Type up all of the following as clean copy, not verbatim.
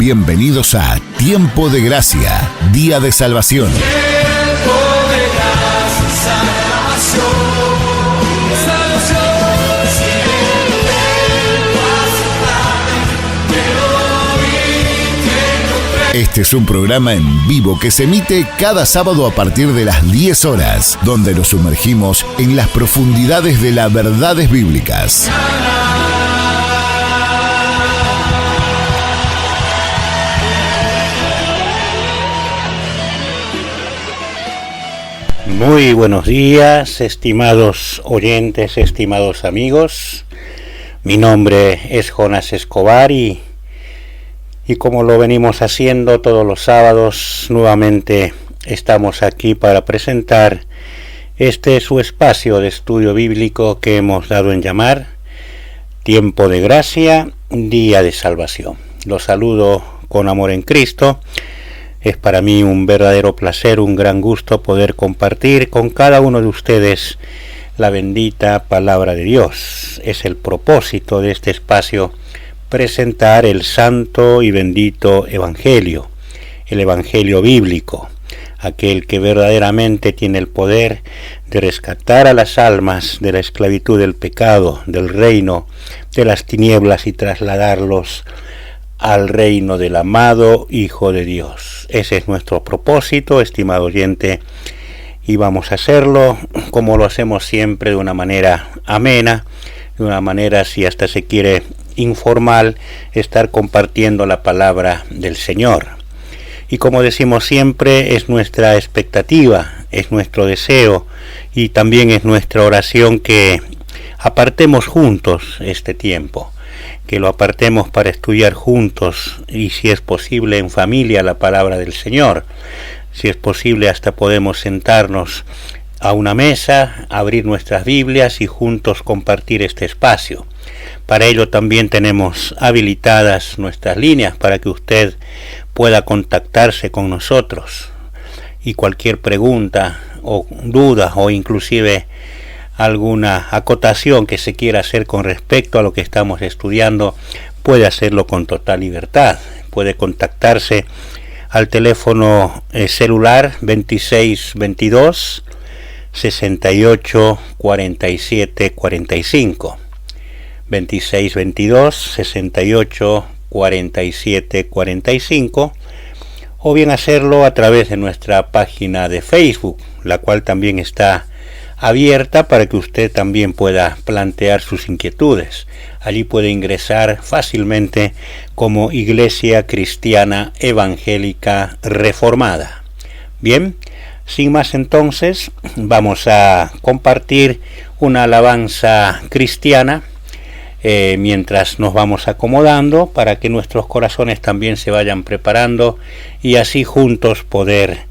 Bienvenidos a Tiempo de Gracia, Día de Salvación. Tiempo de gracia, salvación. Este es un programa en vivo que se emite cada sábado a partir de las 10 horas, donde nos sumergimos en las profundidades de las verdades bíblicas. Muy buenos días, estimados oyentes, estimados amigos. Mi nombre es Jonas Escobar y como lo venimos haciendo todos los sábados, nuevamente estamos aquí para presentar su espacio de estudio bíblico que hemos dado en llamar Tiempo de Gracia, Día de Salvación. Los saludo con amor en Cristo. Es para mí un verdadero placer, un gran gusto poder compartir con cada uno de ustedes la bendita palabra de Dios. Es el propósito de este espacio presentar el santo y bendito Evangelio, el Evangelio bíblico, aquel que verdaderamente tiene el poder de rescatar a las almas de la esclavitud del pecado, del reino de las tinieblas y trasladarlos al reino del amado Hijo de Dios. Ese es nuestro propósito, estimado oyente, y vamos a hacerlo como lo hacemos siempre, de una manera amena, de una manera, si hasta se quiere, informal, estar compartiendo la palabra del Señor. Y como decimos siempre, es nuestra expectativa, es nuestro deseo y también es nuestra oración que apartemos juntos este tiempo, que lo apartemos para estudiar juntos y, si es posible, en familia la palabra del Señor. Si es posible, hasta podemos sentarnos a una mesa, abrir nuestras Biblias y juntos compartir este espacio. Para ello también tenemos habilitadas nuestras líneas para que usted pueda contactarse con nosotros, y cualquier pregunta o duda o inclusive alguna acotación que se quiera hacer con respecto a lo que estamos estudiando, puede hacerlo con total libertad. Puede contactarse al teléfono celular 2622 68 47 45, 2622 68 47 45, o bien hacerlo a través de nuestra página de Facebook, la cual también está abierta para que usted también pueda plantear sus inquietudes. Allí puede ingresar fácilmente como Iglesia Cristiana Evangélica Reformada. Bien, sin más entonces, vamos a compartir una alabanza cristiana mientras nos vamos acomodando, para que nuestros corazones también se vayan preparando y así juntos poder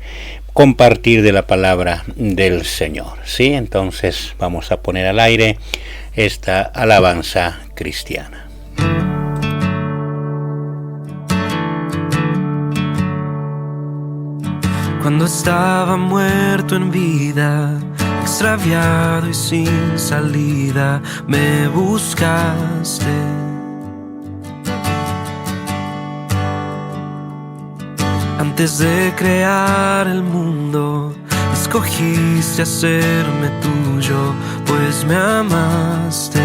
compartir de la palabra del Señor. ¿Sí? Entonces vamos a poner al aire esta alabanza cristiana. Cuando estaba muerto en vida, extraviado y sin salida, me buscaste. Antes de crear el mundo, escogiste hacerme tuyo, pues me amaste.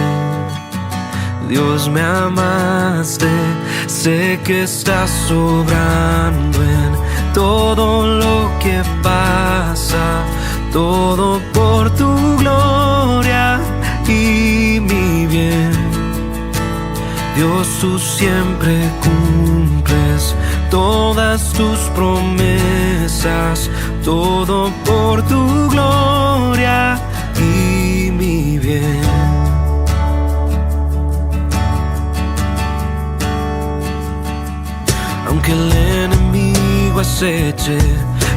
Dios, me amaste. Sé que estás sobrando en todo lo que pasa, todo por tu gloria y mi bien. Dios, tú siempre cumples todas tus promesas, todo por tu gloria y mi bien. Aunque el enemigo aceche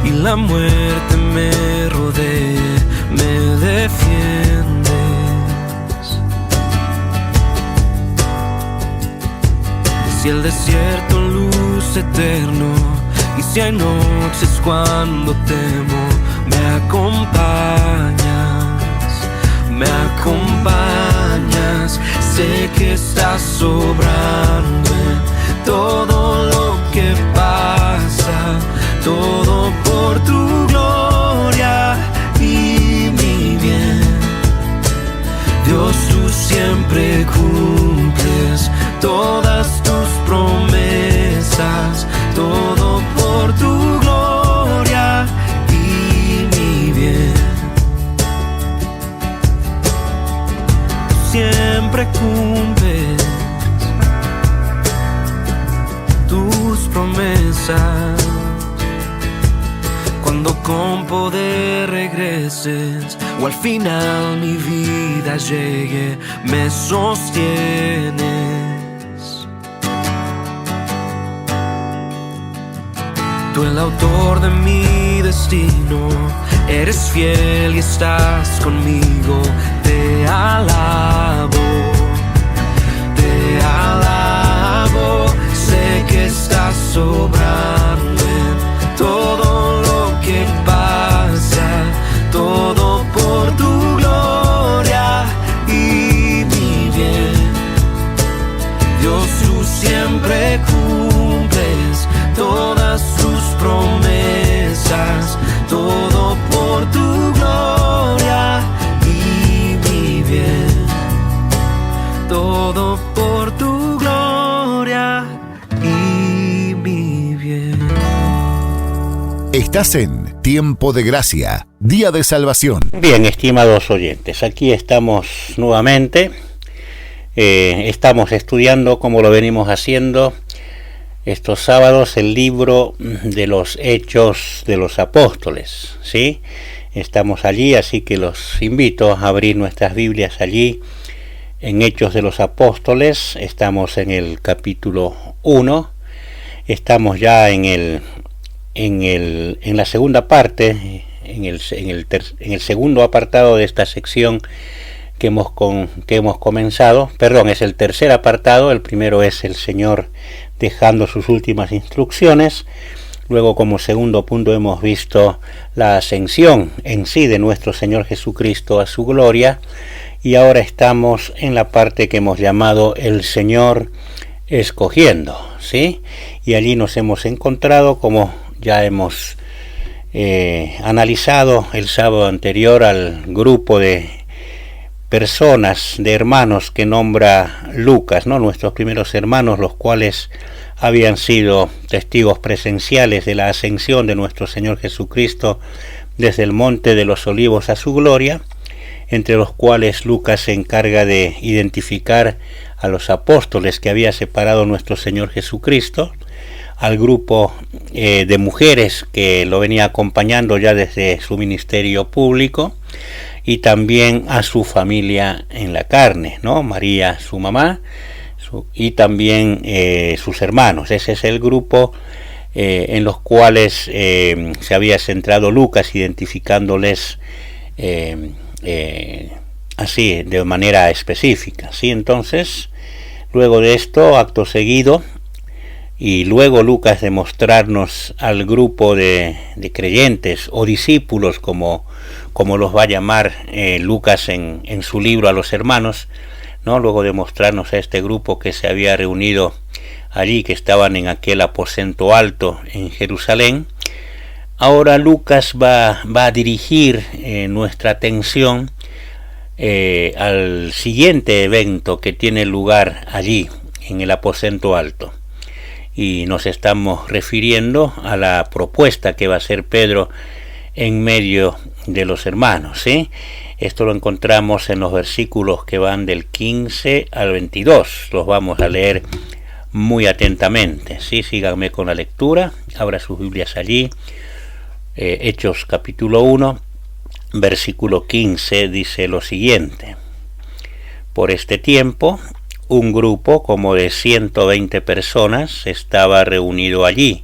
y la muerte me rodee, me defiendes. Si el desierto luce eterno y si hay noches cuando temo, me acompañas, me acompañas. Sé que estás sobrando en todo lo que promesas. Cuando con poder regreses o al final mi vida llegue, me sostienes. Tú el autor de mi destino, eres fiel y estás conmigo. Te alabo, sé que estás sobrando en todo lo que pasa, todo por tu gloria y mi bien. Dios, tú siempre cumples todas tus promesas, todo por tu gloria y mi bien, todo por tu gloria y mi bien. Estás en Tiempo de Gracia, Día de Salvación. Bien, estimados oyentes, aquí estamos nuevamente. Estamos estudiando, como lo venimos haciendo estos sábados, el libro de los Hechos de los Apóstoles, ¿sí? Estamos allí, así que los invito a abrir nuestras Biblias allí en Hechos de los Apóstoles. Estamos en el capítulo 1, estamos ya en la segunda parte, en el segundo apartado de esta sección que hemos comenzado. Perdón, es el tercer apartado. El primero es el Señor dejando sus últimas instrucciones. Luego, como segundo punto, hemos visto la ascensión en sí de nuestro Señor Jesucristo a su gloria. Y ahora estamos en la parte que hemos llamado el Señor escogiendo, ¿sí? Y allí nos hemos encontrado, como ya hemos analizado el sábado anterior, al grupo de personas, de hermanos que nombra Lucas, ¿no? Nuestros primeros hermanos, los cuales habían sido testigos presenciales de la ascensión de nuestro Señor Jesucristo desde el Monte de los Olivos a su gloria, entre los cuales Lucas se encarga de identificar a los apóstoles que había separado nuestro Señor Jesucristo, al grupo de mujeres que lo venía acompañando ya desde su ministerio público, y también a su familia en la carne, ¿no? María, su mamá, y también sus hermanos. Ese es el grupo en los cuales se había centrado Lucas, identificándoles así, de manera específica, ¿sí? Entonces, luego de esto, acto seguido, y luego Lucas de mostrarnos al grupo de creyentes o discípulos, como los va a llamar Lucas en su libro a los hermanos, ¿no? Luego de mostrarnos a este grupo que se había reunido allí, que estaban en aquel aposento alto en Jerusalén, ahora Lucas va a dirigir nuestra atención al siguiente evento que tiene lugar allí, en el aposento alto. Y nos estamos refiriendo a la propuesta que va a hacer Pedro en medio de los hermanos, ¿sí? Esto lo encontramos en los versículos que van del 15 al 22. Los vamos a leer muy atentamente, ¿sí? Síganme con la lectura, abra sus Biblias allí. Hechos capítulo 1, versículo 15 dice lo siguiente: por este tiempo, un grupo como de 120 personas estaba reunido allí.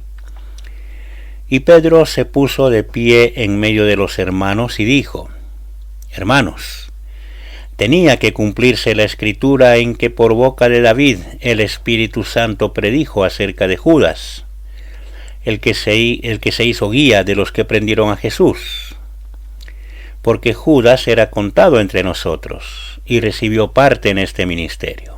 Y Pedro se puso de pie en medio de los hermanos y dijo: Hermanos, tenía que cumplirse la escritura en que por boca de David el Espíritu Santo predijo acerca de Judas, el que se hizo guía de los que prendieron a Jesús. Porque Judas era contado entre nosotros y recibió parte en este ministerio.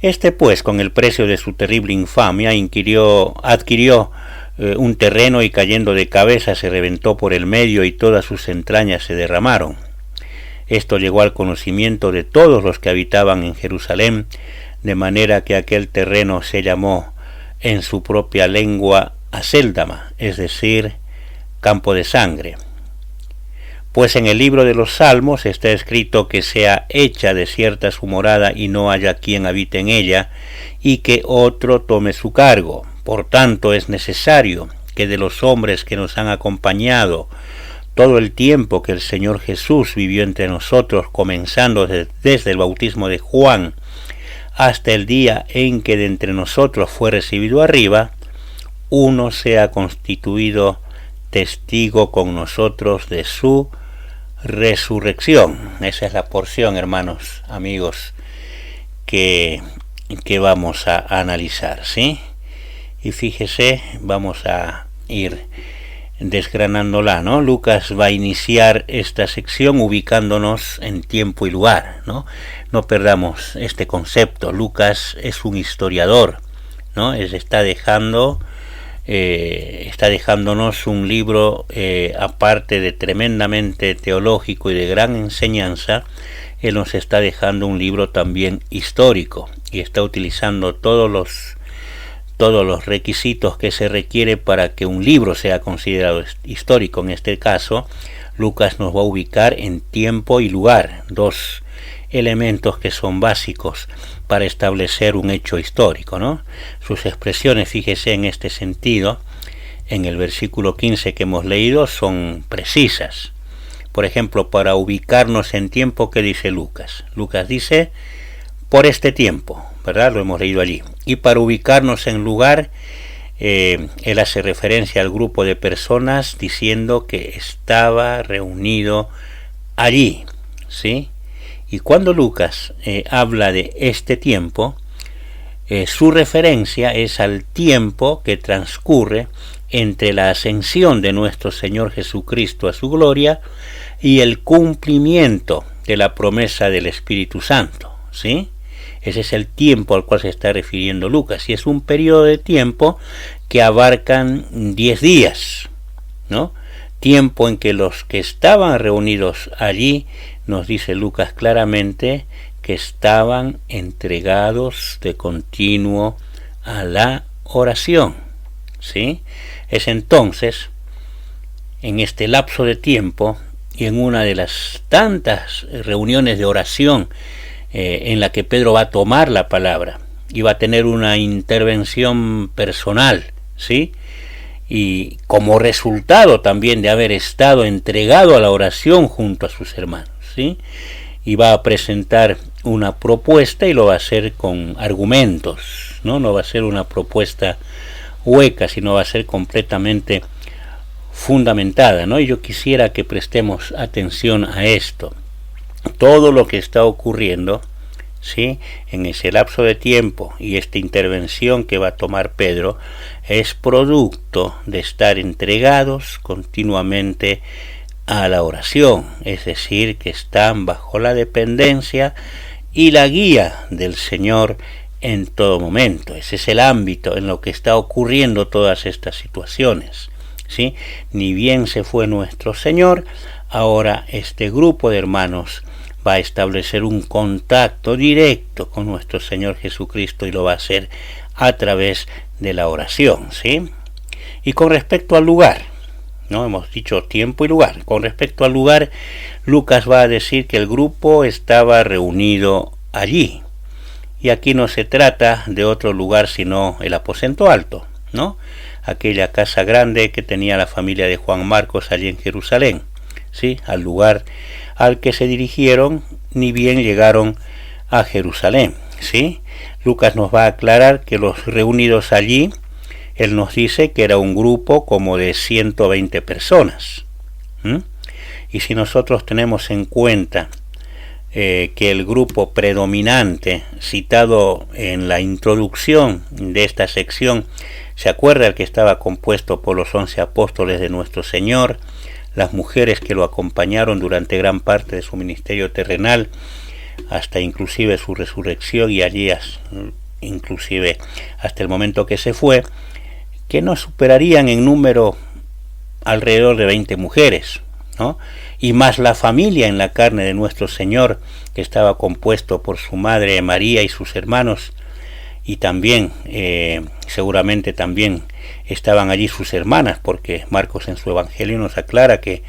Este pues, con el precio de su terrible infamia, adquirió un terreno y cayendo de cabeza se reventó por el medio y todas sus entrañas se derramaron. Esto llegó al conocimiento de todos los que habitaban en Jerusalén, de manera que aquel terreno se llamó en su propia lengua Acéldama, es decir, campo de sangre. Pues en el libro de los Salmos está escrito que sea hecha desierta su morada y no haya quien habite en ella, y que otro tome su cargo, Por tanto, es necesario que de los hombres que nos han acompañado todo el tiempo que el Señor Jesús vivió entre nosotros, comenzando desde el bautismo de Juan hasta el día en que de entre nosotros fue recibido arriba, uno sea constituido testigo con nosotros de su resurrección. Esa es la porción, hermanos, amigos, que vamos a analizar, ¿sí? Y fíjese, vamos a ir desgranándola, ¿no? Lucas va a iniciar esta sección ubicándonos en tiempo y lugar, ¿no? No perdamos este concepto. Lucas es un historiador, ¿no? Está dejándonos un libro, aparte de tremendamente teológico y de gran enseñanza, él nos está dejando un libro también histórico y está utilizando todos los requisitos que se requiere para que un libro sea considerado histórico. En este caso, Lucas nos va a ubicar en tiempo y lugar, dos elementos que son básicos para establecer un hecho histórico, ¿no? Sus expresiones, fíjese en este sentido, en el versículo 15 que hemos leído, son precisas. Por ejemplo, para ubicarnos en tiempo, ¿qué dice Lucas? Lucas dice, por este tiempo, ¿verdad? Lo hemos leído allí. Y para ubicarnos en lugar, él hace referencia al grupo de personas diciendo que estaba reunido allí, ¿sí? Y cuando Lucas habla de este tiempo, su referencia es al tiempo que transcurre entre la ascensión de nuestro Señor Jesucristo a su gloria y el cumplimiento de la promesa del Espíritu Santo, ¿sí? Ese es el tiempo al cual se está refiriendo Lucas, y es un periodo de tiempo que abarcan 10 días, ¿no? Tiempo en que los que estaban reunidos allí, nos dice Lucas claramente, que estaban entregados de continuo a la oración, ¿sí? Es entonces, en este lapso de tiempo, y en una de las tantas reuniones de oración en la que Pedro va a tomar la palabra y va a tener una intervención personal, ¿sí? Y como resultado también de haber estado entregado a la oración junto a sus hermanos, ¿sí? Y va a presentar una propuesta y lo va a hacer con argumentos, no va a ser una propuesta hueca, sino va a ser completamente fundamentada, ¿no? Y yo quisiera que prestemos atención a esto. Todo lo que está ocurriendo, ¿sí?, en ese lapso de tiempo y esta intervención que va a tomar Pedro es producto de estar entregados continuamente a la oración, es decir, que están bajo la dependencia y la guía del Señor en todo momento. Ese es el ámbito en lo que está ocurriendo todas estas situaciones, ¿sí? Ni bien se fue nuestro Señor, ahora este grupo de hermanos va a establecer un contacto directo con nuestro Señor Jesucristo y lo va a hacer a través de la oración, ¿sí? Y con respecto al lugar, ¿no? Hemos dicho tiempo y lugar. Con respecto al lugar, Lucas va a decir que el grupo estaba reunido allí. Y aquí no se trata de otro lugar sino el aposento alto, ¿no? Aquella casa grande que tenía la familia de Juan Marcos allí en Jerusalén, ¿sí? Al lugar al que se dirigieron ni bien llegaron a Jerusalén, ¿sí? Lucas nos va a aclarar que los reunidos allí, él nos dice que era un grupo como de 120 personas. Y si nosotros tenemos en cuenta que el grupo predominante citado en la introducción de esta sección, se acuerda el que estaba compuesto por los 11 apóstoles de nuestro Señor, las mujeres que lo acompañaron durante gran parte de su ministerio terrenal, hasta inclusive su resurrección y allí inclusive hasta el momento que se fue, que no superarían en número alrededor de 20 mujeres, ¿no? Y más la familia en la carne de nuestro Señor, que estaba compuesto por su madre María y sus hermanos, y también seguramente también estaban allí sus hermanas, porque Marcos en su evangelio nos aclara que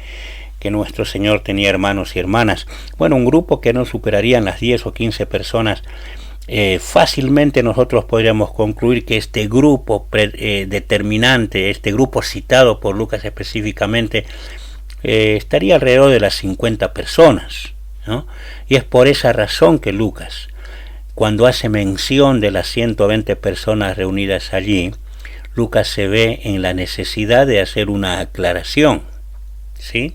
nuestro Señor tenía hermanos y hermanas. Bueno, un grupo que no superarían las 10 o 15 personas fácilmente nosotros podríamos concluir que este grupo determinante, este grupo citado por Lucas específicamente, estaría alrededor de las 50 personas, ¿no? Y es por esa razón que Lucas, cuando hace mención de las 120 personas reunidas allí, Lucas se ve en la necesidad de hacer una aclaración, ¿sí?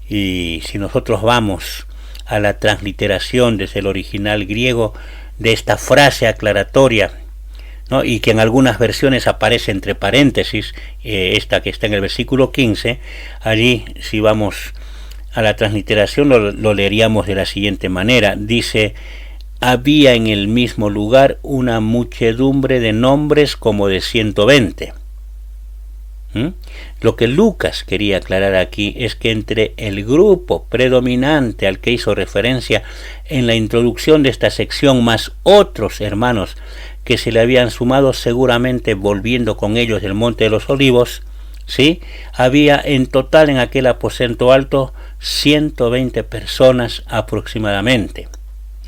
Y si nosotros vamos a la transliteración desde el original griego de esta frase aclaratoria, ¿no? Y que en algunas versiones aparece entre paréntesis, esta que está en el versículo 15, allí si vamos a la transliteración lo leeríamos de la siguiente manera. Dice: había en el mismo lugar una muchedumbre de nombres como de 120. Lo que Lucas quería aclarar aquí es que entre el grupo predominante al que hizo referencia en la introducción de esta sección, más otros hermanos que se le habían sumado seguramente volviendo con ellos del Monte de los Olivos, ¿sí? Había en total en aquel aposento alto 120 personas aproximadamente,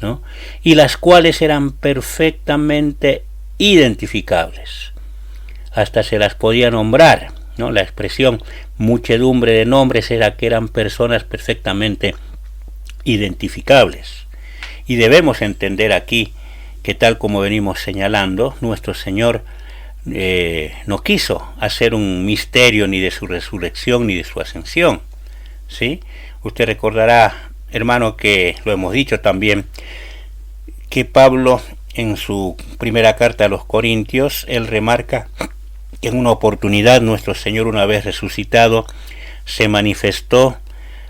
¿no? Y las cuales eran perfectamente identificables. Hasta se las podía nombrar, ¿no? La expresión muchedumbre de nombres era que eran personas perfectamente identificables. Y debemos entender aquí que, tal como venimos señalando, nuestro Señor no quiso hacer un misterio ni de su resurrección ni de su ascensión, ¿sí? Usted recordará, hermano, que lo hemos dicho también, que Pablo en su primera carta a los Corintios, él remarca que en una oportunidad nuestro Señor, una vez resucitado, se manifestó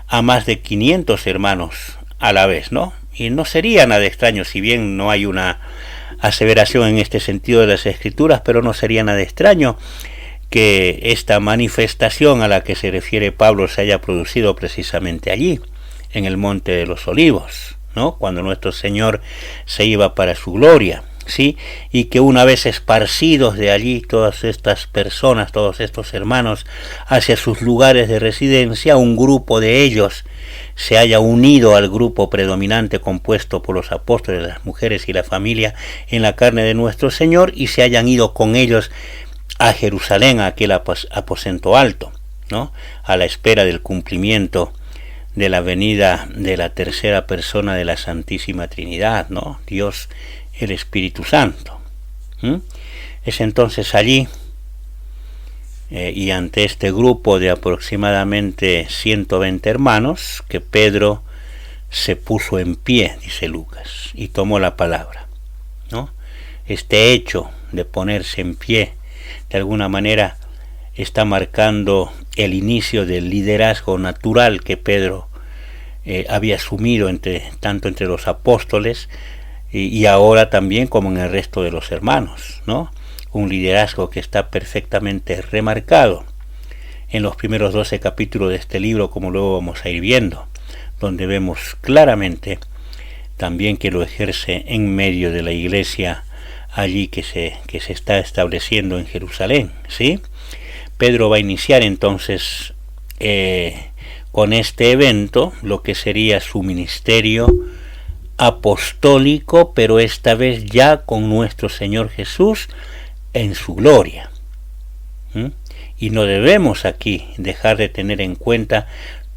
a más de 500 hermanos a la vez, ¿no? Y no sería nada extraño, si bien no hay una aseveración en este sentido de las Escrituras, pero no sería nada extraño que esta manifestación a la que se refiere Pablo se haya producido precisamente allí, en el Monte de los Olivos, ¿no? Cuando nuestro Señor se iba para su gloria, ¿sí? Y que una vez esparcidos de allí todas estas personas, todos estos hermanos, hacia sus lugares de residencia, un grupo de ellos se haya unido al grupo predominante compuesto por los apóstoles, las mujeres y la familia en la carne de nuestro Señor, y se hayan ido con ellos a Jerusalén, a aquel aposento alto, ¿no? A la espera del cumplimiento de la venida de la tercera persona de la Santísima Trinidad, ¿no? Dios el Espíritu Santo. Es entonces allí, y ante este grupo de aproximadamente 120 hermanos, que Pedro se puso en pie, dice Lucas, y tomó la palabra, ¿no? Este hecho de ponerse en pie, de alguna manera, está marcando el inicio del liderazgo natural que Pedro había asumido tanto entre los apóstoles y ahora también como en el resto de los hermanos, ¿no? Un liderazgo que está perfectamente remarcado en los primeros 12 capítulos de este libro, como luego vamos a ir viendo, donde vemos claramente también que lo ejerce en medio de la iglesia allí que se está estableciendo en Jerusalén, ¿sí? Pedro va a iniciar entonces con este evento lo que sería su ministerio apostólico, pero esta vez ya con nuestro Señor Jesús en su gloria. Y no debemos aquí dejar de tener en cuenta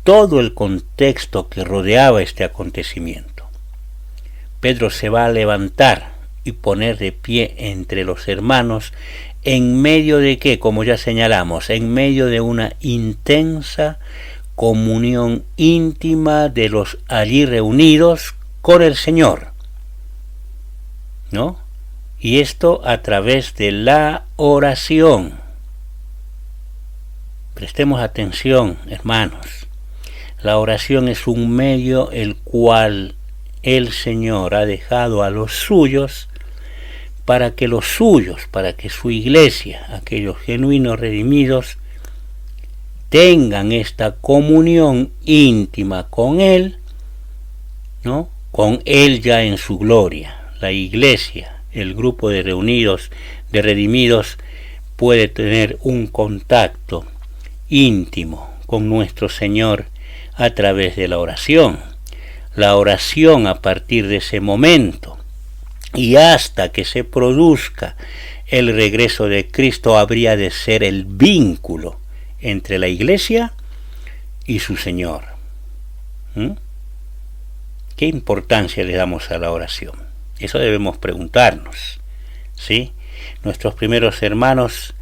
todo el contexto que rodeaba este acontecimiento. Pedro se va a levantar y poner de pie entre los hermanos, en medio de qué, como ya señalamos, en medio de una intensa comunión íntima de los allí reunidos con el Señor, ¿no? Y esto a través de la oración. Prestemos atención, hermanos. La oración es un medio el cual el Señor ha dejado a los suyos para que los suyos, para que su iglesia, aquellos genuinos redimidos, tengan esta comunión íntima con Él, ¿no? Con Él ya en su gloria. La iglesia, el grupo de reunidos, de redimidos, puede tener un contacto íntimo con nuestro Señor a través de la oración. La oración, a partir de ese momento, y hasta que se produzca el regreso de Cristo habría de ser el vínculo entre la Iglesia y su Señor. ¿Qué importancia le damos a la oración? Eso debemos preguntarnos, ¿sí? Nuestros primeros hermanos,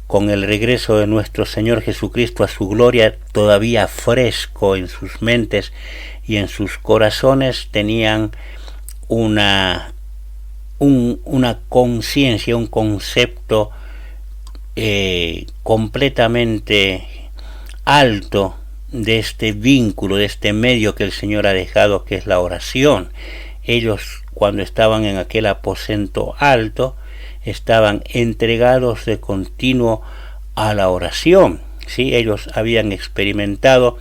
con el regreso de nuestro Señor Jesucristo a su gloria todavía fresco en sus mentes y en sus corazones, tenían una conciencia, un concepto completamente alto de este vínculo, de este medio que el Señor ha dejado, que es la oración. Ellos, cuando estaban en aquel aposento alto, estaban entregados de continuo a la oración, ¿sí? Ellos habían experimentado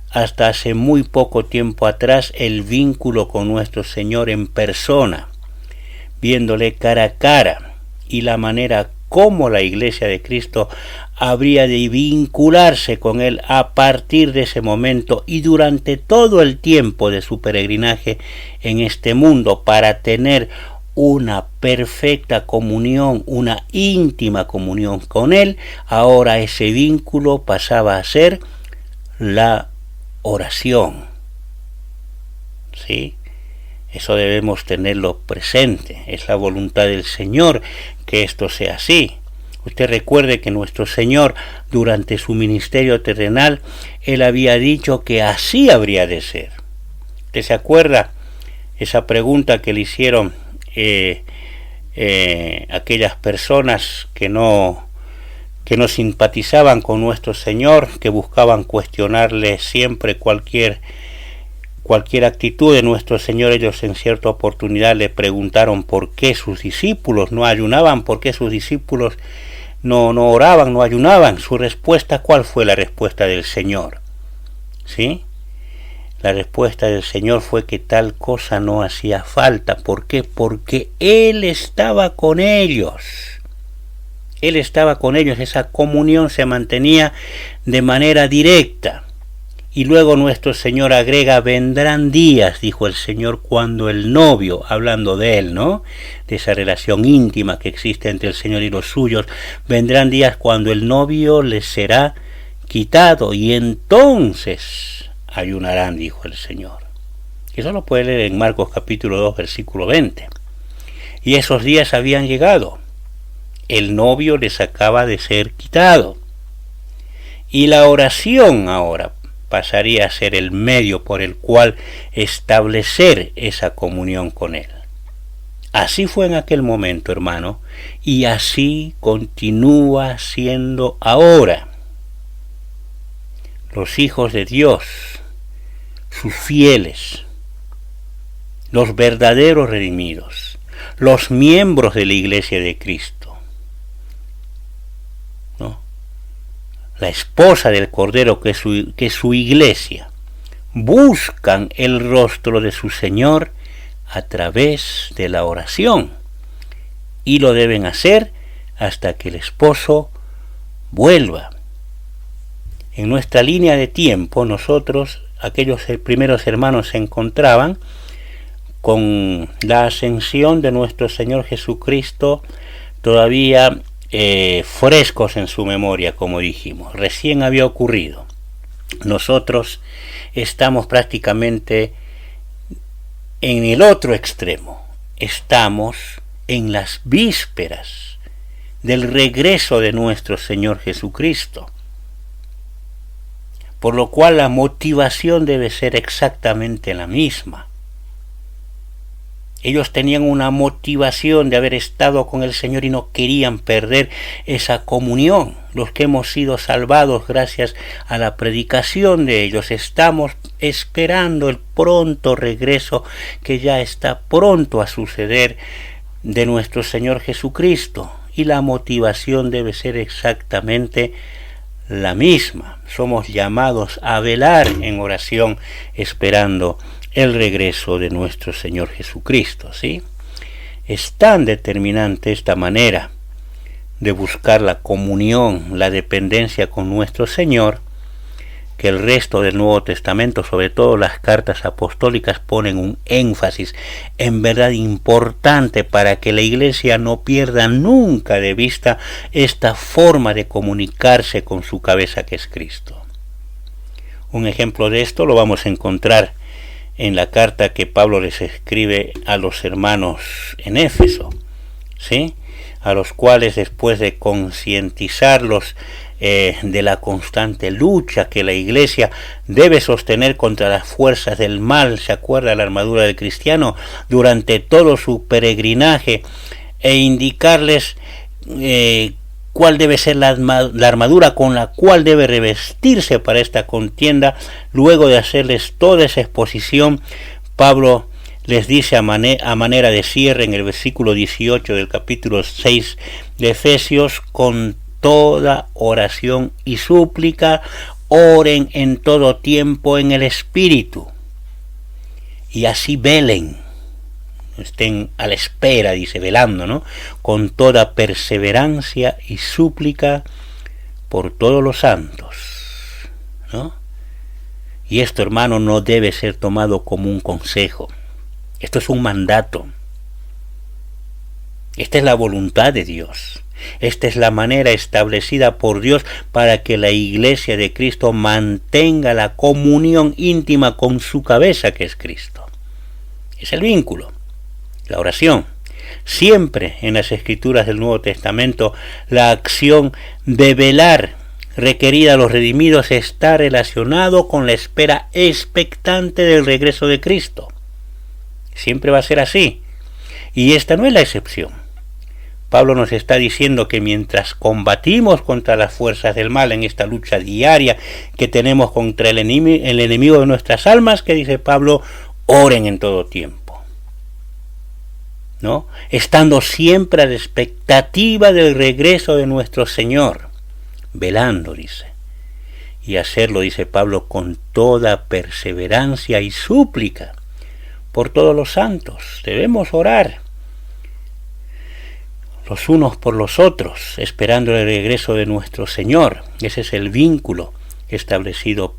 hasta hace muy poco tiempo atrás el vínculo con nuestro Señor en persona, viéndole cara a cara, y la manera como la Iglesia de Cristo habría de vincularse con Él a partir de ese momento y durante todo el tiempo de su peregrinaje en este mundo, para tener una perfecta comunión, una íntima comunión con Él. Ahora ese vínculo pasaba a ser la oración, ¿sí? Eso debemos tenerlo presente. Es la voluntad del Señor que esto sea así. Usted recuerde que nuestro Señor, durante su ministerio terrenal, Él había dicho que así habría de ser. ¿Usted se acuerda esa pregunta que le hicieron aquellas personas que no simpatizaban con nuestro Señor, que buscaban cuestionarle siempre cualquier actitud de nuestro Señor? Ellos en cierta oportunidad le preguntaron por qué sus discípulos no ayunaban, por qué sus discípulos no oraban, no ayunaban. Su respuesta, ¿cuál fue la respuesta del Señor? ¿Sí? La respuesta del Señor fue que tal cosa no hacía falta. ¿Por qué? Porque Él estaba con ellos. Él estaba con ellos, esa comunión se mantenía de manera directa. Y luego nuestro Señor agrega: vendrán días, dijo el Señor, cuando el novio, hablando de Él, ¿no?, de esa relación íntima que existe entre el Señor y los suyos, vendrán días cuando el novio les será quitado, y entonces ayunarán, dijo el Señor. Eso lo puede leer en Marcos capítulo 2, versículo 20. Y esos días habían llegado. El novio les acaba de ser quitado. Y la oración ahora pasaría a ser el medio por el cual establecer esa comunión con Él. Así fue en aquel momento, hermano, y así continúa siendo ahora. Los hijos de Dios, sus fieles, los verdaderos redimidos, los miembros de la Iglesia de Cristo, ¿no?, la esposa del Cordero que es su Iglesia, buscan el rostro de su Señor a través de la oración, y lo deben hacer hasta que el esposo vuelva. En nuestra línea de tiempo, nosotros, aquellos primeros hermanos, se encontraban con la ascensión de nuestro Señor Jesucristo todavía frescos en su memoria, como dijimos. Recién había ocurrido. Nosotros estamos prácticamente en el otro extremo. Estamos en las vísperas del regreso de nuestro Señor Jesucristo. Por lo cual la motivación debe ser exactamente la misma. Ellos tenían una motivación de haber estado con el Señor y no querían perder esa comunión. Los que hemos sido salvados gracias a la predicación de ellos, estamos esperando el pronto regreso que ya está pronto a suceder de nuestro Señor Jesucristo. Y la motivación debe ser exactamente la misma. Somos llamados a velar en oración esperando el regreso de nuestro Señor Jesucristo, ¿sí? Es tan determinante esta manera de buscar la comunión, la dependencia con nuestro Señor, que el resto del Nuevo Testamento, sobre todo las cartas apostólicas, ponen un énfasis en verdad importante para que la Iglesia no pierda nunca de vista esta forma de comunicarse con su cabeza, que es Cristo. Un ejemplo de esto lo vamos a encontrar en la carta que Pablo les escribe a los hermanos en Éfeso, ¿sí?, a los cuales, después de concientizarlos de la constante lucha que la Iglesia debe sostener contra las fuerzas del mal, ¿se acuerda la armadura del cristiano?, durante todo su peregrinaje, e indicarles cuál debe ser la armadura con la cual debe revestirse para esta contienda. Luego de hacerles toda esa exposición, Pablo les dice a manera de cierre en el versículo 18 del capítulo 6 de Efesios: con toda oración y súplica, oren en todo tiempo en el Espíritu, y así velen, estén a la espera, dice, velando, ¿no?, con toda perseverancia y súplica por todos los santos, ¿no? Y esto, hermano, no debe ser tomado como un consejo. Esto es un mandato. Esta es la voluntad de Dios. Esta es la manera establecida por Dios para que la Iglesia de Cristo mantenga la comunión íntima con su cabeza, que es Cristo. Es el vínculo, la oración. Siempre en las Escrituras del Nuevo Testamento la acción de velar requerida a los redimidos está relacionado con la espera expectante del regreso de Cristo. Siempre va a ser así, y esta no es la excepción. Pablo nos está diciendo que mientras combatimos contra las fuerzas del mal en esta lucha diaria que tenemos contra el enemigo de nuestras almas, que dice Pablo, oren en todo tiempo, ¿no?, estando siempre a la expectativa del regreso de nuestro Señor, velando, dice, y hacerlo, dice Pablo, con toda perseverancia y súplica por todos los santos. Debemos orar los unos por los otros, esperando el regreso de nuestro Señor. Ese es el vínculo establecido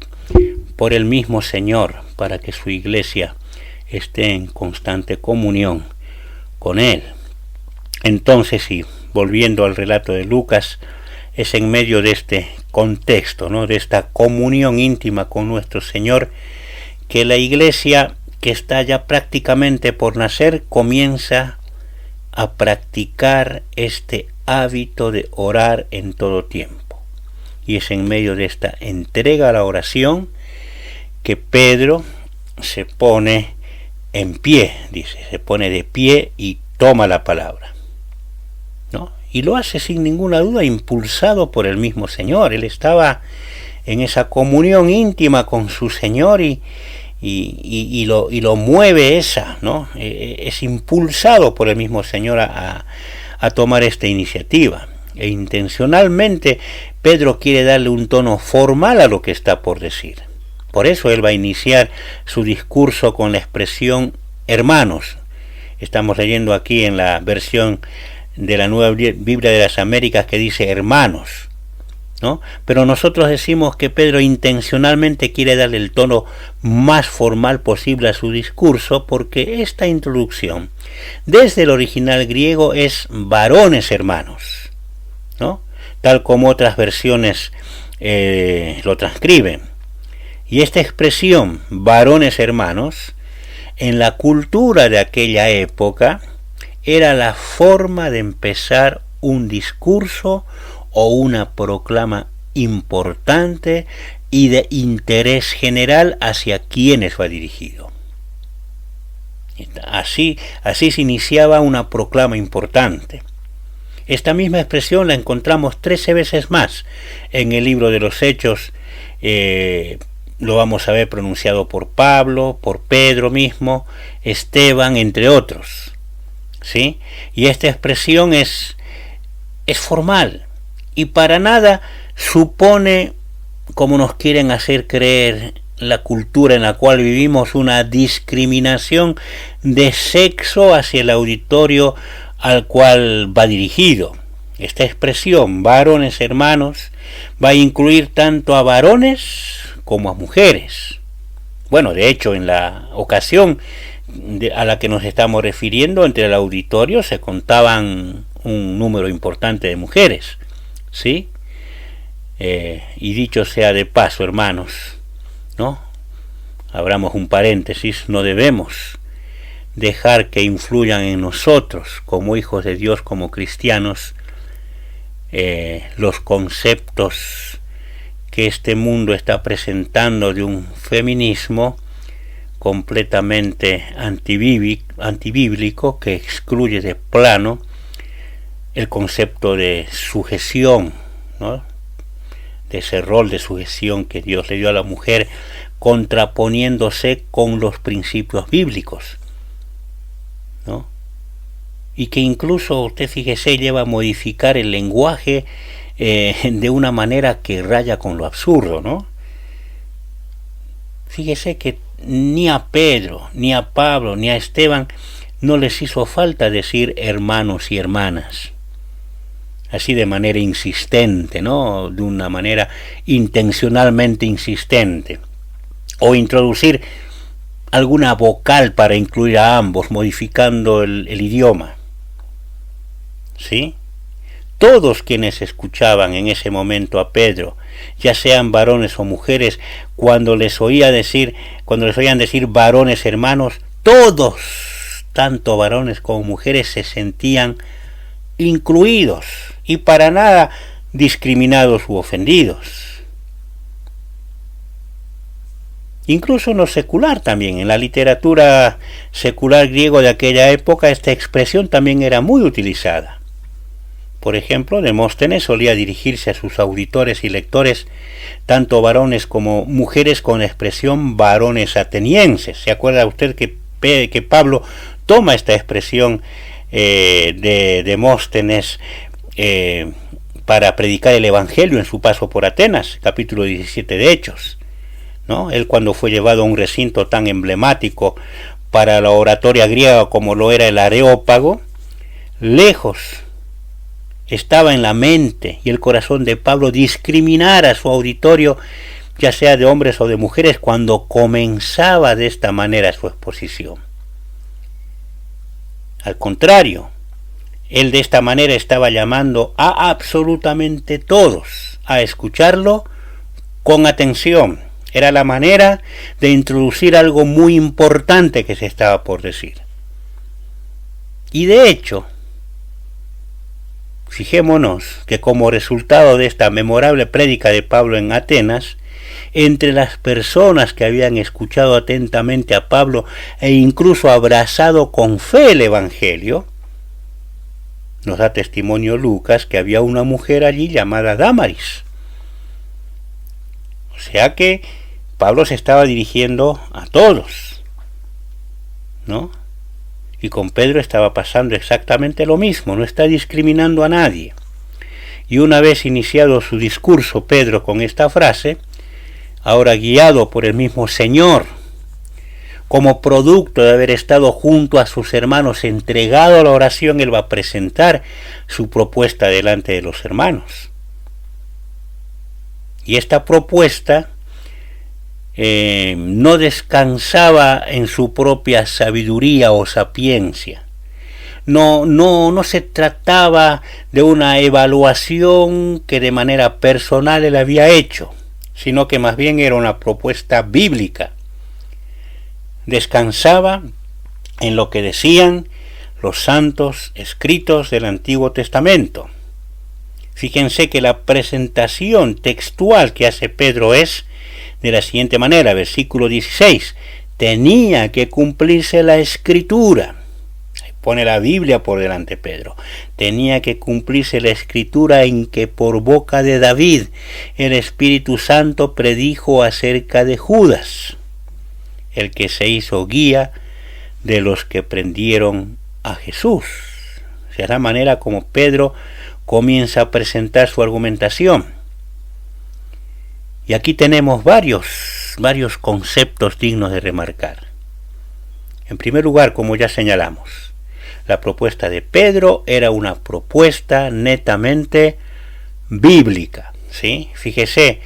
por el mismo Señor para que su Iglesia esté en constante comunión con Él. Entonces, y volviendo al relato de Lucas, es en medio de este contexto, ¿no?, de esta comunión íntima con nuestro Señor, que la Iglesia, que está ya prácticamente por nacer, comienza a practicar este hábito de orar en todo tiempo. Y es en medio de esta entrega a la oración que Pedro se pone en pie, dice, se pone de pie y toma la palabra, ¿no? Y lo hace sin ninguna duda impulsado por el mismo Señor. Él estaba en esa comunión íntima con su Señor y lo mueve esa, ¿no? Es impulsado por el mismo Señor a tomar esta iniciativa. E intencionalmente Pedro quiere darle un tono formal a lo que está por decir. Por eso él va a iniciar su discurso con la expresión hermanos. Estamos leyendo aquí en la versión de la Nueva Biblia de las Américas que dice hermanos, ¿no? Pero nosotros decimos que Pedro intencionalmente quiere darle el tono más formal posible a su discurso, porque esta introducción desde el original griego es varones hermanos, ¿no?, tal como otras versiones lo transcriben. Y esta expresión varones hermanos en la cultura de aquella época era la forma de empezar un discurso o una proclama importante y de interés general hacia quienes va dirigido. Así se iniciaba una proclama importante. Esta misma expresión la encontramos 13 veces más en el libro de los Hechos. Lo vamos a ver pronunciado por Pablo, por Pedro mismo, Esteban, entre otros, ¿sí? Y esta expresión es formal y para nada supone, como nos quieren hacer creer la cultura en la cual vivimos, una discriminación de sexo hacia el auditorio al cual va dirigido. Esta expresión, varones hermanos, va a incluir tanto a varones como a mujeres. Bueno, de hecho, en la ocasión a la que nos estamos refiriendo, entre el auditorio se contaban un número importante de mujeres, ¿sí? Y dicho sea de paso, hermanos, ¿no? Abramos un paréntesis, no debemos dejar que influyan en nosotros, como hijos de Dios, como cristianos, los conceptos que este mundo está presentando de un feminismo completamente antibíblico, que excluye de plano el concepto de sujeción, ¿no? De ese rol de sujeción que Dios le dio a la mujer, contraponiéndose con los principios bíblicos, ¿no? Y que incluso, usted fíjese, lleva a modificar el lenguaje de una manera que raya con lo absurdo, ¿no? Fíjese que ni a Pedro, ni a Pablo, ni a Esteban no les hizo falta decir hermanos y hermanas, así de manera insistente, ¿no? De una manera intencionalmente insistente, o introducir alguna vocal para incluir a ambos, modificando el idioma, ¿sí? Todos quienes escuchaban en ese momento a Pedro, ya sean varones o mujeres, cuando les oían decir varones hermanos, todos, tanto varones como mujeres, se sentían incluidos y para nada discriminados u ofendidos. Incluso en lo secular también, en la literatura secular griego de aquella época, esta expresión también era muy utilizada. Por ejemplo, Demóstenes solía dirigirse a sus auditores y lectores, tanto varones como mujeres, con la expresión varones atenienses. ¿Se acuerda usted que Pablo toma esta expresión de Demóstenes para predicar el Evangelio en su paso por Atenas, capítulo 17 de Hechos, ¿no? Él, cuando fue llevado a un recinto tan emblemático para la oratoria griega como lo era el Areópago, lejos estaba en la mente y el corazón de Pablo discriminar a su auditorio, ya sea de hombres o de mujeres, cuando comenzaba de esta manera su exposición. Al contrario, él de esta manera estaba llamando a absolutamente todos a escucharlo con atención. Era la manera de introducir algo muy importante que se estaba por decir. Y de hecho, fijémonos que como resultado de esta memorable prédica de Pablo en Atenas, entre las personas que habían escuchado atentamente a Pablo e incluso abrazado con fe el Evangelio, nos da testimonio Lucas que había una mujer allí llamada Dámaris. O sea que Pablo se estaba dirigiendo a todos, ¿no? Y con Pedro estaba pasando exactamente lo mismo, no está discriminando a nadie. Y una vez iniciado su discurso Pedro con esta frase, ahora guiado por el mismo Señor, como producto de haber estado junto a sus hermanos, entregado a la oración, él va a presentar su propuesta delante de los hermanos. Y esta propuesta no descansaba en su propia sabiduría o sapiencia. No se trataba de una evaluación que de manera personal él había hecho, sino que más bien era una propuesta bíblica. Descansaba en lo que decían los santos escritos del Antiguo Testamento. Fíjense que la presentación textual que hace Pedro es de la siguiente manera, versículo 16, tenía que cumplirse la Escritura. Pone la Biblia por delante Pedro. Tenía que cumplirse la Escritura en que por boca de David el Espíritu Santo predijo acerca de Judas, el que se hizo guía de los que prendieron a Jesús. O sea, la manera como Pedro comienza a presentar su argumentación. Y aquí tenemos varios conceptos dignos de remarcar. En primer lugar, como ya señalamos, la propuesta de Pedro era una propuesta netamente bíblica, ¿sí? Fíjese,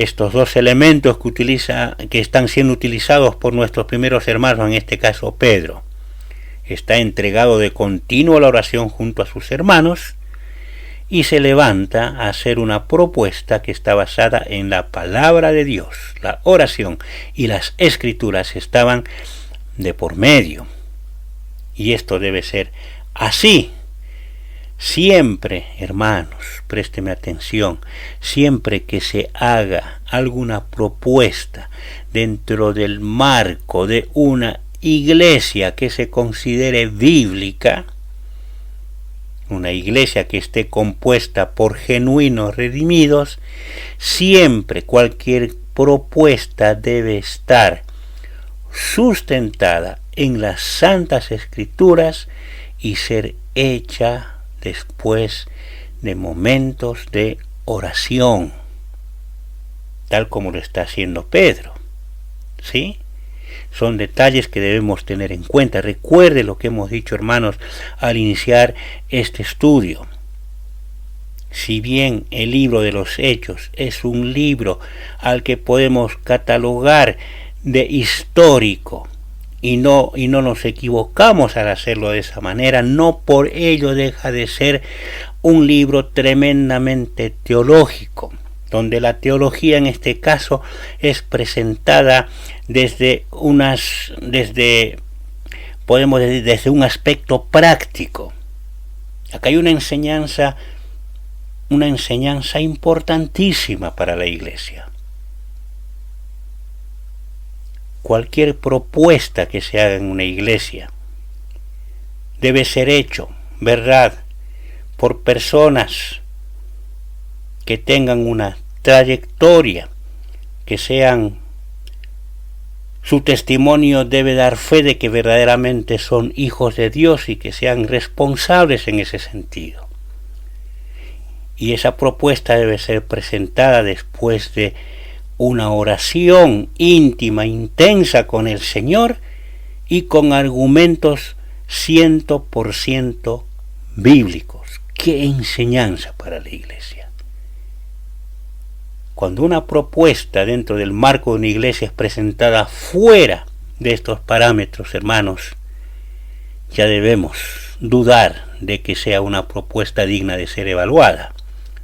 estos dos elementos que están siendo utilizados por nuestros primeros hermanos, en este caso Pedro. Está entregado de continuo a la oración junto a sus hermanos y se levanta a hacer una propuesta que está basada en la palabra de Dios. La oración y las escrituras estaban de por medio. Y esto debe ser así. Siempre, hermanos, présteme atención, siempre que se haga alguna propuesta dentro del marco de una iglesia que se considere bíblica, una iglesia que esté compuesta por genuinos redimidos, siempre cualquier propuesta debe estar sustentada en las Santas Escrituras y ser hecha después de momentos de oración, tal como lo está haciendo Pedro. ¿Sí? Son detalles que debemos tener en cuenta. Recuerde lo que hemos dicho, hermanos, al iniciar este estudio. Si bien el libro de los Hechos es un libro al que podemos catalogar de histórico, y no nos equivocamos al hacerlo de esa manera, no por ello deja de ser un libro tremendamente teológico, donde la teología en este caso es presentada desde un aspecto práctico. Acá hay una enseñanza importantísima para la iglesia. Cualquier propuesta que se haga en una iglesia debe ser hecho, ¿verdad?, por personas que tengan una trayectoria, su testimonio debe dar fe de que verdaderamente son hijos de Dios y que sean responsables en ese sentido. Y esa propuesta debe ser presentada después de una oración íntima, intensa con el Señor y con argumentos 100% bíblicos. ¡Qué enseñanza para la iglesia! Cuando una propuesta dentro del marco de una iglesia es presentada fuera de estos parámetros, hermanos, ya debemos dudar de que sea una propuesta digna de ser evaluada.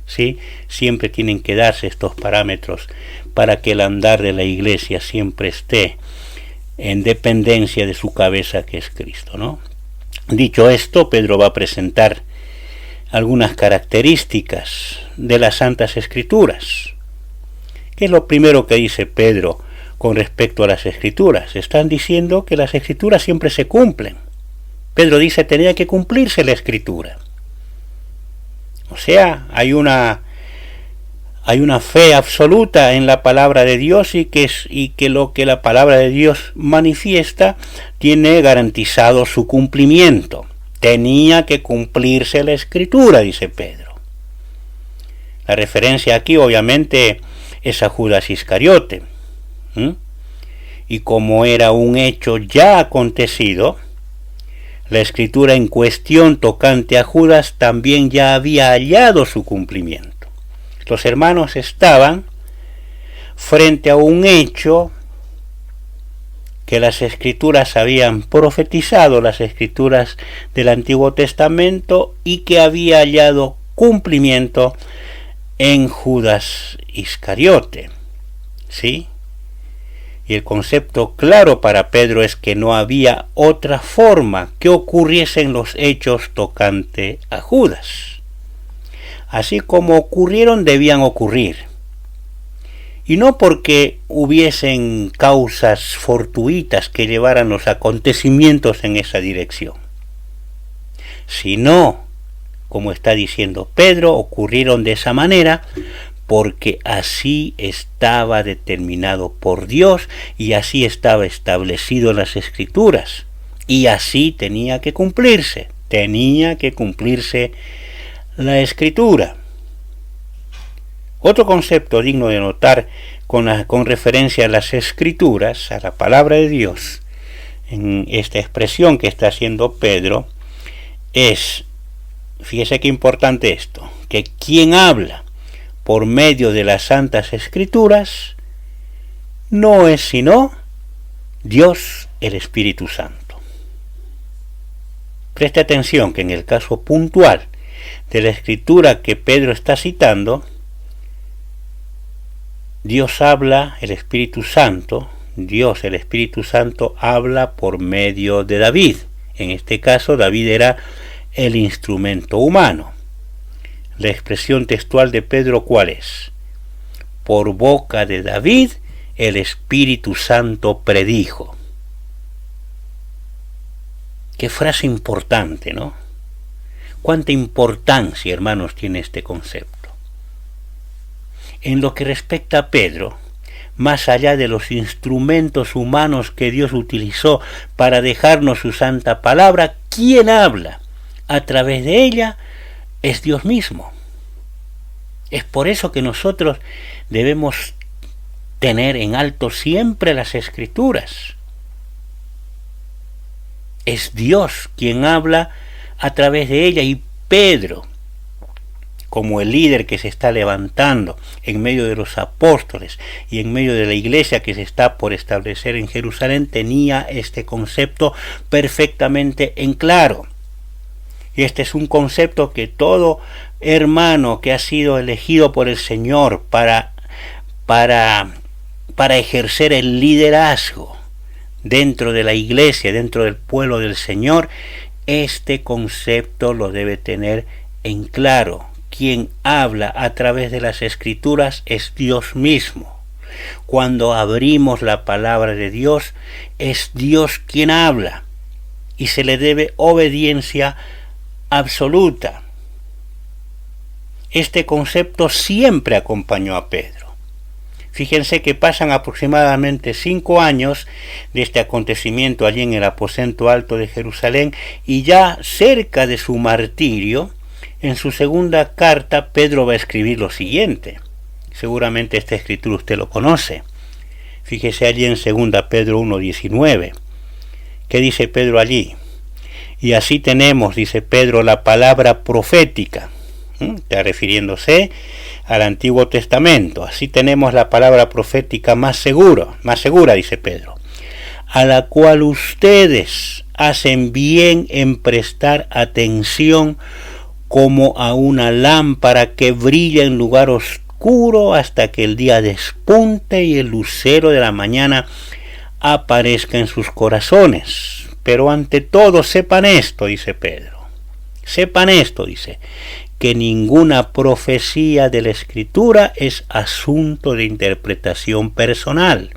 ¿Sí? Siempre tienen que darse estos parámetros para que el andar de la iglesia siempre esté en dependencia de su cabeza, que es Cristo, ¿no? Dicho esto, Pedro va a presentar algunas características de las Santas Escrituras. ¿Qué es lo primero que dice Pedro con respecto a las Escrituras? Están diciendo que las Escrituras siempre se cumplen. Pedro dice tenía que cumplirse la Escritura. O sea, hay una fe absoluta en la palabra de Dios y que lo que la palabra de Dios manifiesta tiene garantizado su cumplimiento. Tenía que cumplirse la Escritura, dice Pedro. La referencia aquí obviamente es a Judas Iscariote. Y como era un hecho ya acontecido, la escritura en cuestión tocante a Judas también ya había hallado su cumplimiento. Los hermanos estaban frente a un hecho que las escrituras habían profetizado, las escrituras del Antiguo Testamento, y que había hallado cumplimiento en Judas Iscariote. ¿Sí? Y el concepto claro para Pedro es que no había otra forma que ocurriesen los hechos tocante a Judas. Así como ocurrieron, debían ocurrir. Y no porque hubiesen causas fortuitas que llevaran los acontecimientos en esa dirección, sino, como está diciendo Pedro, ocurrieron de esa manera porque así estaba determinado por Dios y así estaba establecido en las Escrituras, y así tenía que cumplirse la Escritura. Otro concepto digno de notar con referencia a las Escrituras, a la palabra de Dios, en esta expresión que está haciendo Pedro, es, fíjese qué importante esto, que quien habla por medio de las Santas Escrituras no es sino Dios el Espíritu Santo. Preste atención que en el caso puntual de la escritura que Pedro está citando, Dios habla, el Espíritu Santo, Dios el Espíritu Santo habla por medio de David. En este caso David era el instrumento humano. La expresión textual de Pedro, ¿cuál es? Por boca de David el Espíritu Santo predijo. Qué frase importante, ¿no? Cuánta importancia, hermanos, tiene este concepto. En lo que respecta a Pedro, más allá de los instrumentos humanos que Dios utilizó para dejarnos su santa palabra, ¿quién habla a través de ella? Es Dios mismo. Es por eso que nosotros debemos tener en alto siempre las Escrituras. Es Dios quien habla a través de ella, y Pedro, como el líder que se está levantando en medio de los apóstoles y en medio de la iglesia que se está por establecer en Jerusalén, tenía este concepto perfectamente en claro. Y este es un concepto que todo hermano que ha sido elegido por el Señor para ejercer el liderazgo dentro de la iglesia, dentro del pueblo del Señor, este concepto lo debe tener en claro. Quien habla a través de las Escrituras es Dios mismo. Cuando abrimos la palabra de Dios, es Dios quien habla y se le debe obediencia absoluta. Este concepto siempre acompañó a Pedro. Fíjense que pasan aproximadamente 5 años de este acontecimiento allí en el aposento alto de Jerusalén, y ya cerca de su martirio, en su segunda carta, Pedro va a escribir lo siguiente. Seguramente esta escritura usted lo conoce. Fíjese allí en 2 Pedro 1:19. ¿Qué dice Pedro allí? Y así tenemos, dice Pedro, la palabra profética. Está refiriéndose al Antiguo Testamento. Así tenemos la palabra profética más segura, dice Pedro, a la cual ustedes hacen bien en prestar atención como a una lámpara que brilla en lugar oscuro hasta que el día despunte y el lucero de la mañana aparezca en sus corazones. Pero ante todo sepan esto, dice Pedro. Sepan esto, dice, que ninguna profecía de la Escritura es asunto de interpretación personal,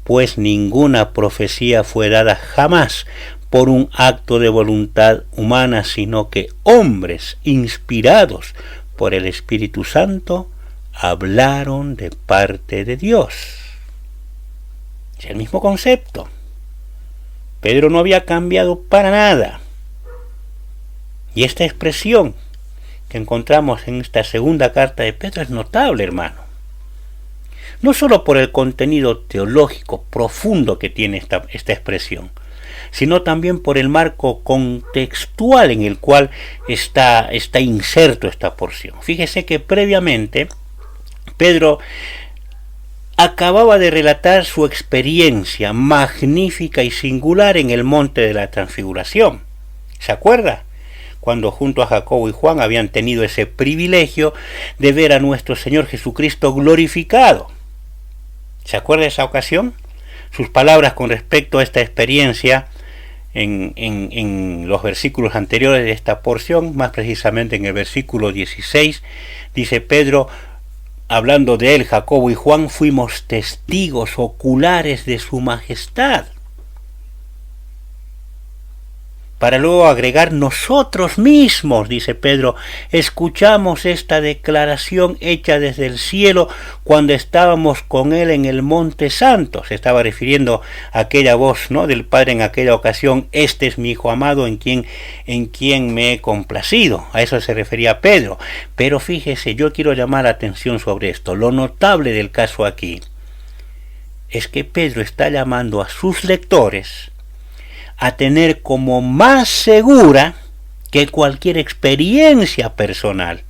pues ninguna profecía fue dada jamás por un acto de voluntad humana, sino que hombres inspirados por el Espíritu Santo hablaron de parte de Dios. Es el mismo concepto. Pedro no había cambiado para nada. Y esta expresión que encontramos en esta segunda carta de Pedro es notable, hermano. No solo por el contenido teológico profundo que tiene esta expresión, sino también por el marco contextual en el cual está inserto esta porción. Fíjese que previamente Pedro acababa de relatar su experiencia magnífica y singular en el monte de la Transfiguración. ¿Se acuerda? Cuando junto a Jacobo y Juan habían tenido ese privilegio de ver a nuestro Señor Jesucristo glorificado. ¿Se acuerda de esa ocasión? Sus palabras con respecto a esta experiencia en los versículos anteriores de esta porción, más precisamente en el versículo 16, dice Pedro, hablando de él, Jacobo y Juan, fuimos testigos oculares de su majestad. Para luego agregar, nosotros mismos, dice Pedro, escuchamos esta declaración hecha desde el cielo cuando estábamos con él en el Monte Santo. Se estaba refiriendo a aquella voz, ¿no?, del Padre en aquella ocasión: este es mi Hijo amado en quien me he complacido. A eso se refería Pedro. Pero fíjese, yo quiero llamar la atención sobre esto. Lo notable del caso aquí es que Pedro está llamando a sus lectores a tener como más segura que cualquier experiencia personal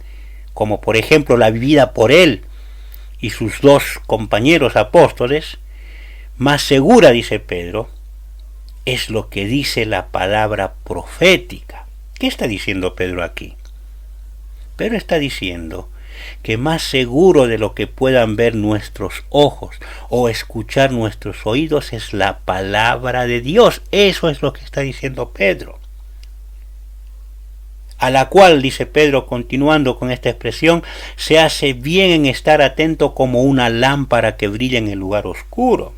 como por ejemplo la vivida por él y sus dos compañeros apóstoles, más segura, dice Pedro, es lo que dice la palabra profética. ¿Qué está diciendo Pedro aquí? Pedro está diciendo que más seguro de lo que puedan ver nuestros ojos o escuchar nuestros oídos es la palabra de Dios. Eso es lo que está diciendo Pedro. A la cual, dice Pedro, continuando con esta expresión, se hace bien en estar atento como una lámpara que brilla en el lugar oscuro.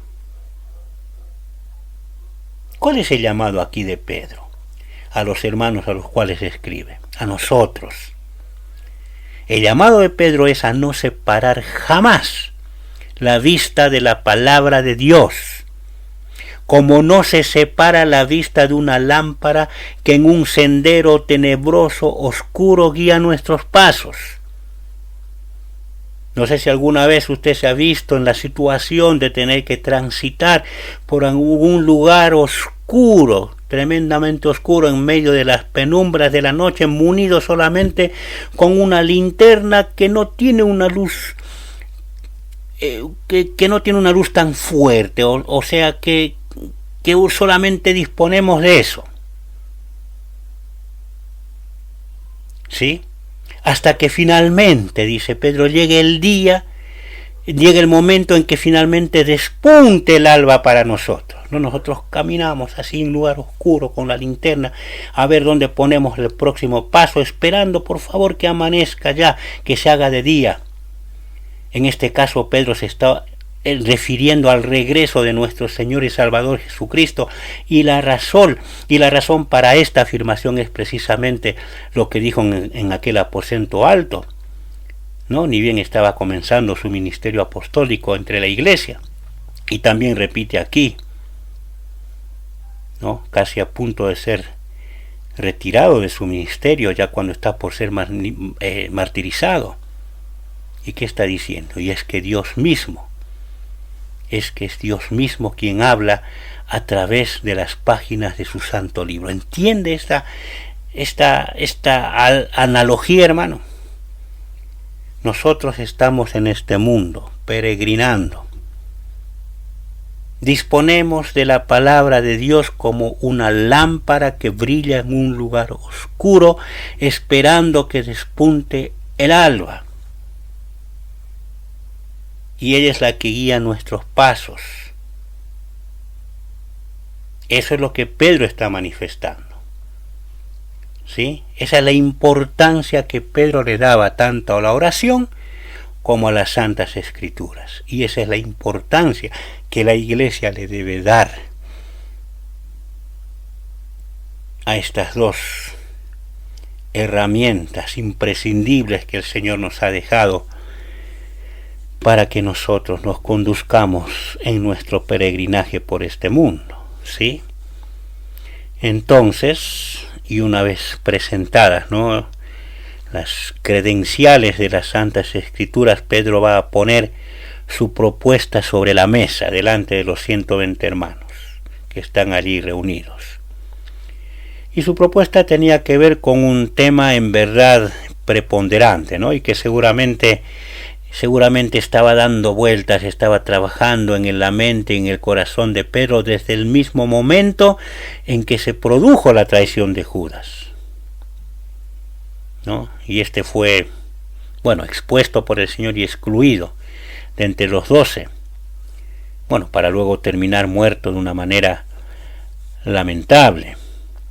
¿Cuál es el llamado aquí de Pedro? A los hermanos a los cuales escribe, a nosotros. El llamado de Pedro es a no separar jamás la vista de la palabra de Dios, como no se separa la vista de una lámpara que en un sendero tenebroso, oscuro, guía nuestros pasos. No sé si alguna vez usted se ha visto en la situación de tener que transitar por algún lugar oscuro, tremendamente oscuro, en medio de las penumbras de la noche, munido solamente con una linterna que no tiene una luz, que no tiene una luz tan fuerte, o sea que solamente disponemos de eso. ¿Sí? Hasta que finalmente, dice Pedro, llegue el día, llegue el momento en que finalmente despunte el alba para nosotros. No, nosotros caminamos así en lugar oscuro con la linterna a ver dónde ponemos el próximo paso, esperando por favor que amanezca ya, que se haga de día. En este caso Pedro se está refiriendo al regreso de nuestro Señor y Salvador Jesucristo, y la razón para esta afirmación es precisamente lo que dijo en aquel aposento alto, ¿no? Ni bien estaba comenzando su ministerio apostólico entre la iglesia, y también repite aquí, ¿no? Casi a punto de ser retirado de su ministerio, ya cuando está por ser martirizado. ¿Y qué está diciendo? Y es que Dios mismo, es Dios mismo quien habla a través de las páginas de su santo libro. ¿Entiende esta analogía, hermano? Nosotros estamos en este mundo, peregrinando. Disponemos de la palabra de Dios como una lámpara que brilla en un lugar oscuro, esperando que despunte el alba. Y ella es la que guía nuestros pasos. Eso es lo que Pedro está manifestando. ¿Sí? Esa es la importancia que Pedro le daba tanto a la oración como a las Santas Escrituras. Y esa es la importancia que la Iglesia le debe dar a estas dos herramientas imprescindibles que el Señor nos ha dejado para que nosotros nos conduzcamos en nuestro peregrinaje por este mundo, ¿sí? Entonces, y una vez presentadas, ¿no?, las credenciales de las Santas Escrituras, Pedro va a poner su propuesta sobre la mesa delante de los 120 hermanos que están allí reunidos. Y su propuesta tenía que ver con un tema en verdad preponderante, ¿no?, y que seguramente estaba dando vueltas, estaba trabajando en la mente y en el corazón de Pedro desde el mismo momento en que se produjo la traición de Judas, ¿no? Y este fue, expuesto por el Señor y excluido de entre los 12, para luego terminar muerto de una manera lamentable,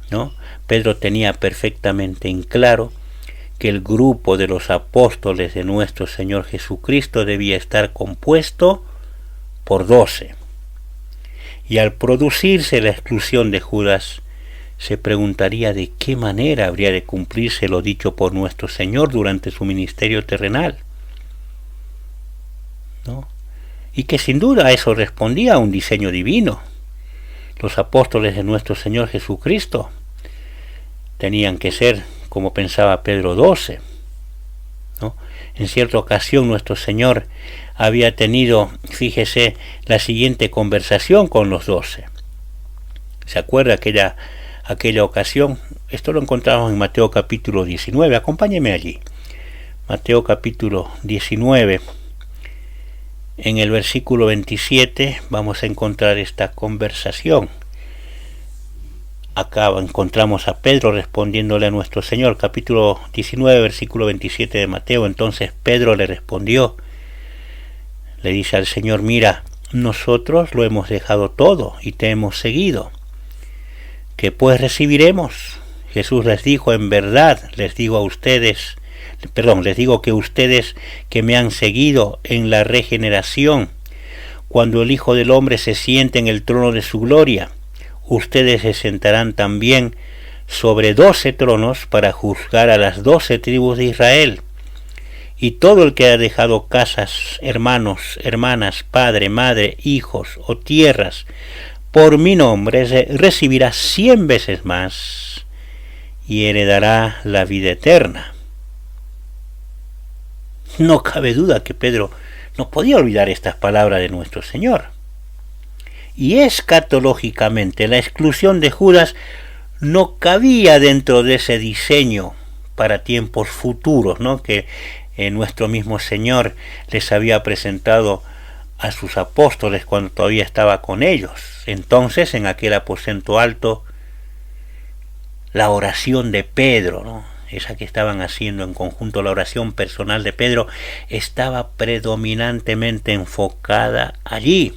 ¿no? Pedro tenía perfectamente en claro que el grupo de los apóstoles de nuestro Señor Jesucristo debía estar compuesto por 12. Y al producirse la exclusión de Judas, se preguntaría de qué manera habría de cumplirse lo dicho por nuestro Señor durante su ministerio terrenal, ¿no? Y que sin duda eso respondía a un diseño divino. Los apóstoles de nuestro Señor Jesucristo tenían que ser, como pensaba Pedro, 12, ¿no? En cierta ocasión nuestro Señor había tenido, fíjese, la siguiente conversación con los 12. ¿Se acuerda aquella ocasión? Esto lo encontramos en Mateo capítulo 19, acompáñeme allí. Mateo capítulo 19. En el versículo 27 vamos a encontrar esta conversación. Acá encontramos a Pedro respondiéndole a nuestro Señor, capítulo 19, versículo 27 de Mateo. Entonces Pedro le respondió, le dice al Señor: mira, nosotros lo hemos dejado todo y te hemos seguido. ¿Qué pues recibiremos? Jesús les dijo: en verdad les digo que ustedes que me han seguido en la regeneración, cuando el Hijo del Hombre se siente en el trono de su gloria, ustedes se sentarán también sobre 12 tronos para juzgar a las 12 tribus de Israel. Y todo el que ha dejado casas, hermanos, hermanas, padre, madre, hijos o tierras, por mi nombre recibirá 100 veces más y heredará la vida eterna. No cabe duda que Pedro no podía olvidar estas palabras de nuestro Señor. Y escatológicamente la exclusión de Judas no cabía dentro de ese diseño para tiempos futuros, ¿no?, que nuestro mismo Señor les había presentado a sus apóstoles cuando todavía estaba con ellos. Entonces, en aquel aposento alto, la oración de Pedro, ¿no?, esa que estaban haciendo en conjunto, la oración personal de Pedro, estaba predominantemente enfocada allí,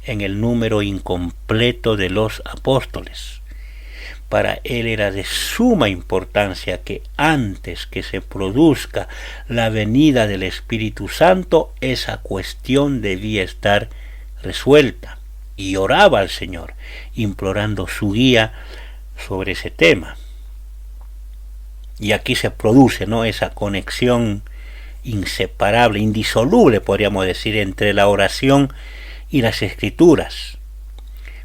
en el número incompleto de los apóstoles. Para él era de suma importancia que antes que se produzca la venida del Espíritu Santo, esa cuestión debía estar resuelta. Y oraba al Señor, implorando su guía sobre ese tema. Y aquí se produce, ¿no?, esa conexión inseparable, indisoluble, podríamos decir, entre la oración y las Escrituras.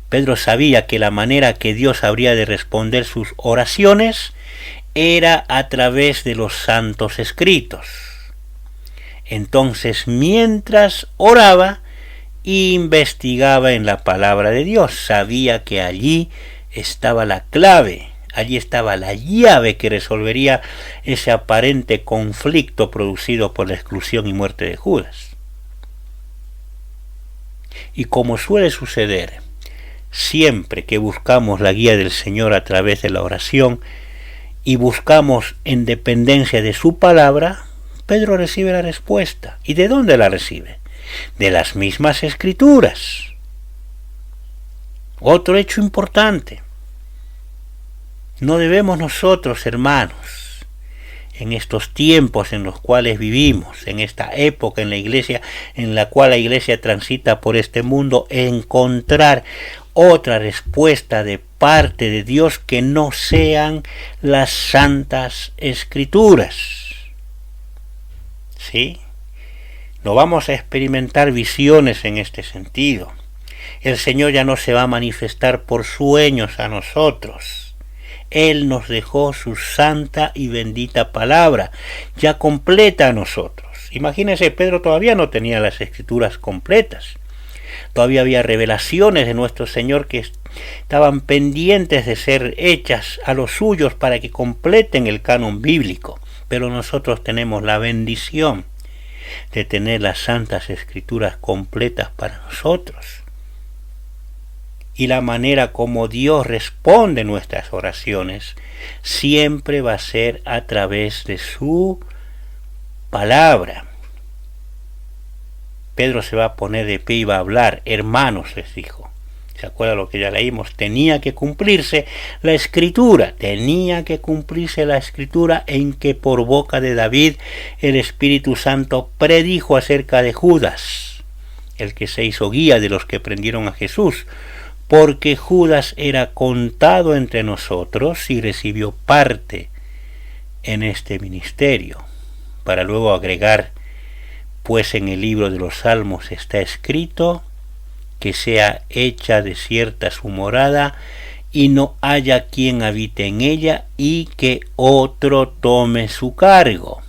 Pedro sabía que la manera que Dios habría de responder sus oraciones era a través de los santos escritos. Entonces, mientras oraba, investigaba en la palabra de Dios. Sabía que allí estaba la clave, allí estaba la llave que resolvería ese aparente conflicto producido por la exclusión y muerte de Judas. Y como suele suceder, siempre que buscamos la guía del Señor a través de la oración y buscamos en dependencia de su palabra, Pedro recibe la respuesta. ¿Y de dónde la recibe? De las mismas Escrituras. Otro hecho importante. No debemos nosotros, hermanos, en estos tiempos en los cuales vivimos, en esta época en la iglesia, en la cual la iglesia transita por este mundo, encontrar otra respuesta de parte de Dios que no sean las santas Escrituras. ¿Sí? No vamos a experimentar visiones en este sentido. El Señor ya no se va a manifestar por sueños a nosotros. Él nos dejó su santa y bendita palabra, ya completa a nosotros. Imagínense, Pedro todavía no tenía las Escrituras completas. Todavía había revelaciones de nuestro Señor que estaban pendientes de ser hechas a los suyos para que completen el canon bíblico. Pero nosotros tenemos la bendición de tener las santas Escrituras completas para nosotros. Y la manera como Dios responde nuestras oraciones siempre va a ser a través de su palabra. Pedro se va a poner de pie y va a hablar. Hermanos, les dijo. ¿Se acuerdan lo que ya leímos? Tenía que cumplirse la Escritura. Tenía que cumplirse la Escritura en que por boca de David el Espíritu Santo predijo acerca de Judas, el que se hizo guía de los que prendieron a Jesús, porque Judas era contado entre nosotros y recibió parte en este ministerio. Para luego agregar: pues en el libro de los Salmos está escrito que sea hecha desierta su morada y no haya quien habite en ella y que otro tome su cargo.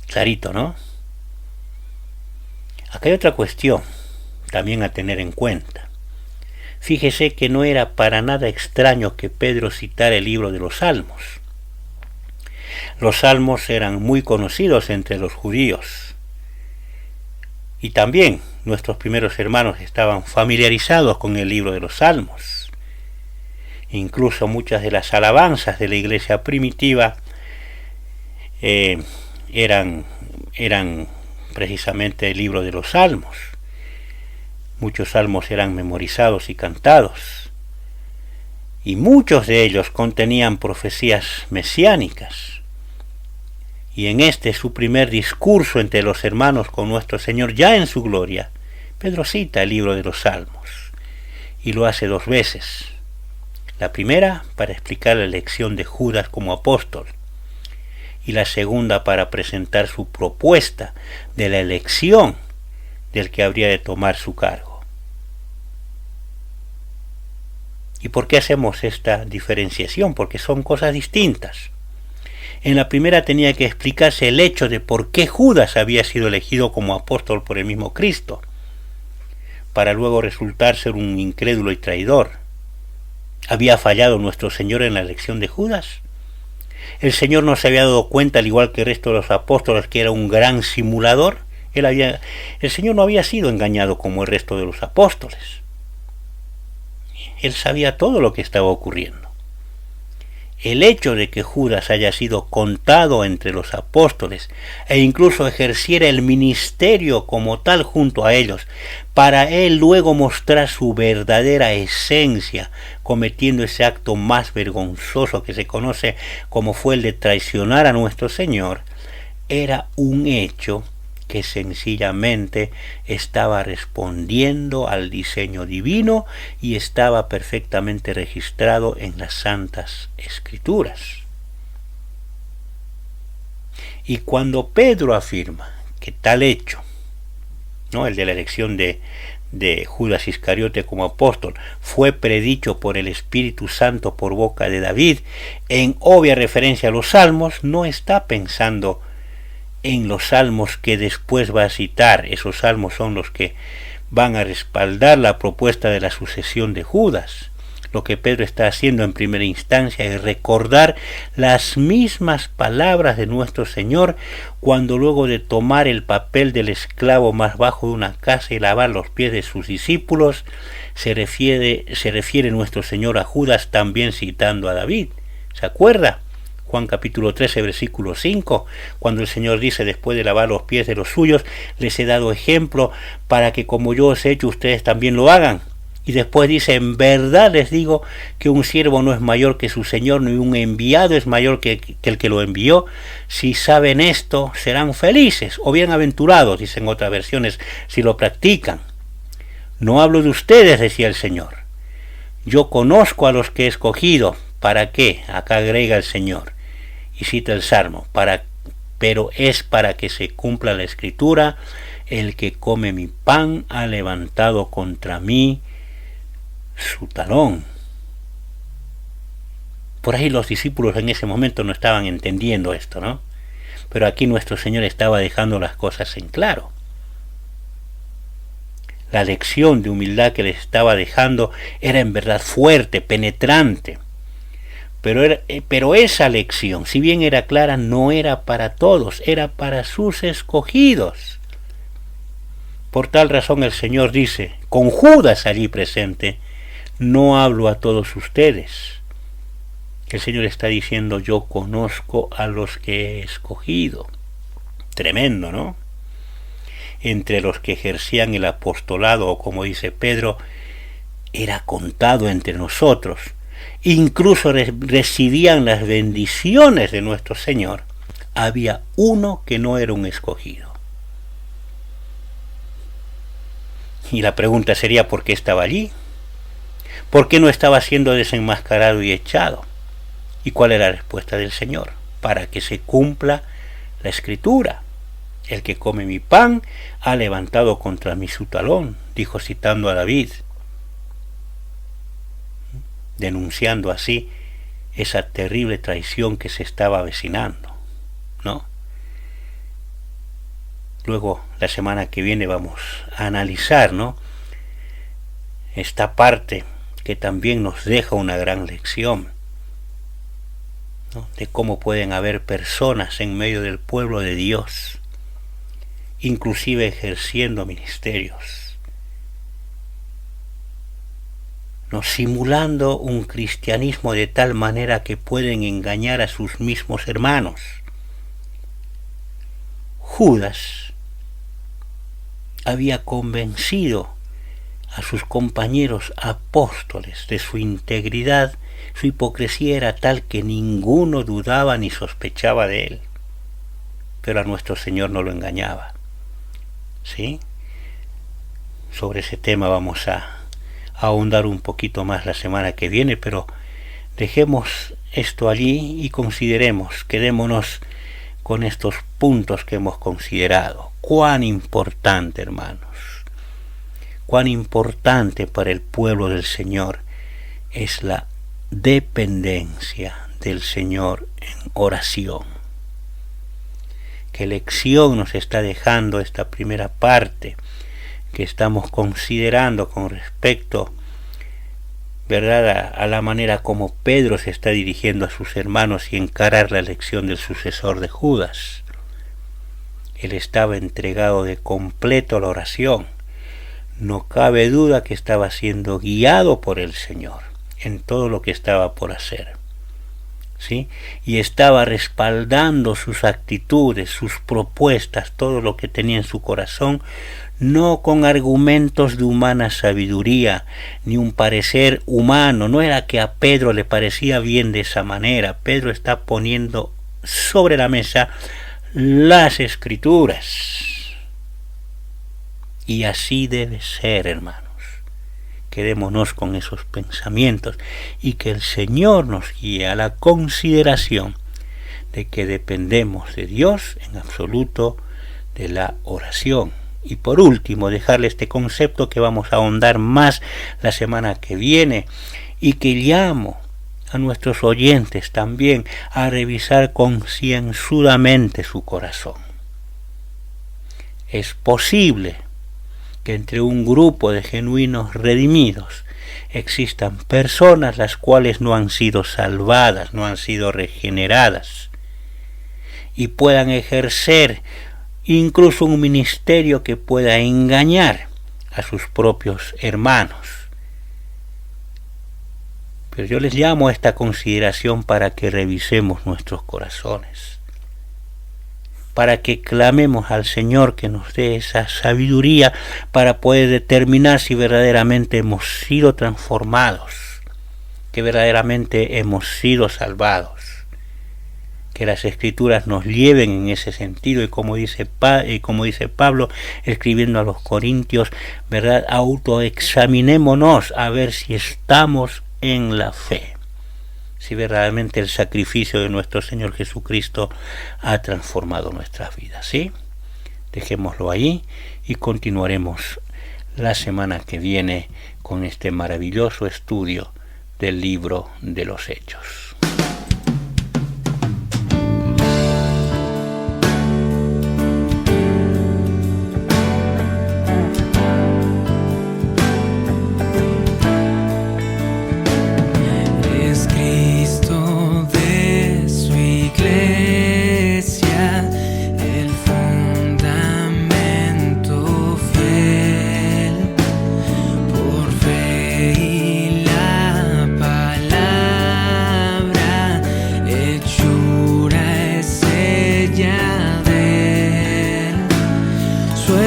Clarito, ¿no? Acá hay otra cuestión también a tener en cuenta. Fíjese que no era para nada extraño que Pedro citara el libro de los Salmos. Los salmos eran muy conocidos entre los judíos. Y también nuestros primeros hermanos estaban familiarizados con el libro de los salmos. Incluso muchas de las alabanzas de la iglesia primitiva eran precisamente el libro de los salmos. Muchos salmos eran memorizados y cantados, y muchos de ellos contenían profecías mesiánicas. Y en su primer discurso entre los hermanos con nuestro Señor, ya en su gloria, Pedro cita el libro de los salmos, y lo hace 2 veces. La primera para explicar la elección de Judas como apóstol, y la segunda para presentar su propuesta de la elección del que habría de tomar su cargo. ¿Y por qué hacemos esta diferenciación? Porque son cosas distintas. En la primera tenía que explicarse el hecho de por qué Judas había sido elegido como apóstol por el mismo Cristo, para luego resultar ser un incrédulo y traidor. ¿Había fallado nuestro Señor en la elección de Judas? ¿El Señor no se había dado cuenta, al igual que el resto de los apóstoles, que era un gran simulador? El Señor no había sido engañado como el resto de los apóstoles. Él sabía todo lo que estaba ocurriendo. El hecho de que Judas haya sido contado entre los apóstoles e incluso ejerciera el ministerio como tal junto a ellos, para él luego mostrar su verdadera esencia, cometiendo ese acto más vergonzoso que se conoce como fue el de traicionar a nuestro Señor, era un hecho que sencillamente estaba respondiendo al diseño divino y estaba perfectamente registrado en las Santas Escrituras. Y cuando Pedro afirma que tal hecho, ¿no?, el de la elección de Judas Iscariote como apóstol, fue predicho por el Espíritu Santo por boca de David, en obvia referencia a los salmos, no está pensando en los salmos que después va a citar. Esos salmos son los que van a respaldar la propuesta de la sucesión de Judas. Lo que Pedro está haciendo en primera instancia es recordar las mismas palabras de nuestro Señor cuando, luego de tomar el papel del esclavo más bajo de una casa y lavar los pies de sus discípulos, se refiere nuestro Señor a Judas, también citando a David. ¿Se acuerda? Juan capítulo 13, versículo 5, cuando el Señor dice: después de lavar los pies de los suyos, les he dado ejemplo para que como yo os he hecho, ustedes también lo hagan. Y después dice: en verdad les digo que un siervo no es mayor que su Señor, ni un enviado es mayor que el que lo envió. Si saben esto, serán felices o bienaventurados, dicen otras versiones, si lo practican. No hablo de ustedes, decía el Señor. Yo conozco a los que he escogido. ¿Para qué? Acá agrega el Señor. Y cita el Salmo, pero es para que se cumpla la Escritura: el que come mi pan ha levantado contra mí su talón. Por ahí los discípulos en ese momento no estaban entendiendo esto, ¿no? Pero aquí nuestro Señor estaba dejando las cosas en claro. La lección de humildad que les estaba dejando era en verdad fuerte, penetrante. Pero esa lección, si bien era clara, no era para todos, era para sus escogidos. Por tal razón el Señor dice, con Judas allí presente: no hablo a todos ustedes. El Señor está diciendo: yo conozco a los que he escogido. Tremendo, ¿no? Entre los que ejercían el apostolado, o como dice Pedro, era contado entre nosotros. Incluso recibían las bendiciones de nuestro Señor. Había uno que no era un escogido. Y la pregunta sería: ¿por qué estaba allí? ¿Por qué no estaba siendo desenmascarado y echado? ¿Y cuál era la respuesta del Señor? Para que se cumpla la Escritura. El que come mi pan ha levantado contra mí su talón, dijo citando a David, denunciando así esa terrible traición que se estaba avecinando, ¿no? Luego, la semana que viene vamos a analizar, ¿no?, esta parte que también nos deja una gran lección. ¿no?, de cómo pueden haber personas en medio del pueblo de Dios, inclusive ejerciendo ministerios, ¿no?, simulando un cristianismo de tal manera que pueden engañar a sus mismos hermanos. Judas había convencido a sus compañeros apóstoles de su integridad. Su hipocresía era tal que ninguno dudaba ni sospechaba de él, pero a nuestro Señor no lo engañaba. ¿Sí? Sobre ese tema vamos a ahondar un poquito más la semana que viene, pero dejemos esto allí y consideremos, quedémonos con estos puntos que hemos considerado. Cuán importante, hermanos, cuán importante para el pueblo del Señor es la dependencia del Señor en oración. Qué lección nos está dejando esta primera parte que estamos considerando con respecto, ¿verdad?, a la manera como Pedro se está dirigiendo a sus hermanos y encarar la elección del sucesor de Judas. Él estaba entregado de completo a la oración. No cabe duda que estaba siendo guiado por el Señor en todo lo que estaba por hacer, ¿sí? Y estaba respaldando sus actitudes, sus propuestas, todo lo que tenía en su corazón, no con argumentos de humana sabiduría, ni un parecer humano. No era que a Pedro le parecía bien de esa manera. Pedro está poniendo sobre la mesa las Escrituras. Y así debe ser, hermanos. Quedémonos con esos pensamientos y que el Señor nos guíe a la consideración de que dependemos de Dios en absoluto de la oración. Y por último, dejarle este concepto que vamos a ahondar más la semana que viene y que llamo a nuestros oyentes también a revisar concienzudamente su corazón. Es posible que entre un grupo de genuinos redimidos existan personas las cuales no han sido salvadas, no han sido regeneradas y puedan ejercer incluso un ministerio que pueda engañar a sus propios hermanos. Pero yo les llamo a esta consideración para que revisemos nuestros corazones, para que clamemos al Señor que nos dé esa sabiduría para poder determinar si verdaderamente hemos sido transformados, que verdaderamente hemos sido salvados. Que las Escrituras nos lleven en ese sentido y como dice Pablo escribiendo a los Corintios, ¿verdad?, autoexaminémonos a ver si estamos en la fe, si verdaderamente el sacrificio de nuestro Señor Jesucristo ha transformado nuestras vidas. ¿Sí? Dejémoslo ahí y continuaremos la semana que viene con este maravilloso estudio del libro de los Hechos.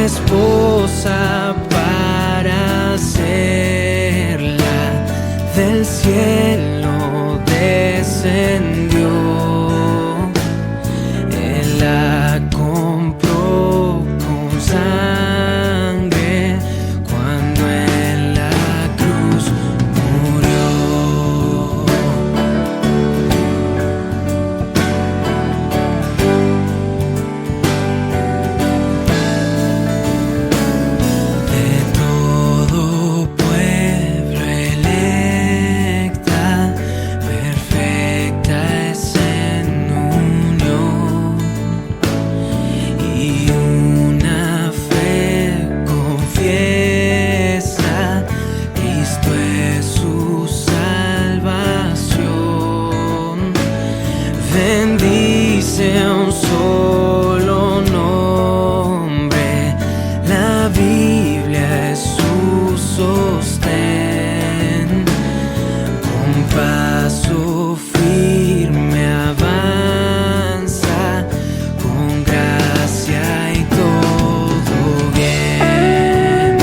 Esposa para serla, del cielo descendió, Él la compró con sangre cuando en la cruz murió. Perfecta es un solo nombre, la Biblia es su sostén. Con paso firme avanza, con gracia y todo bien.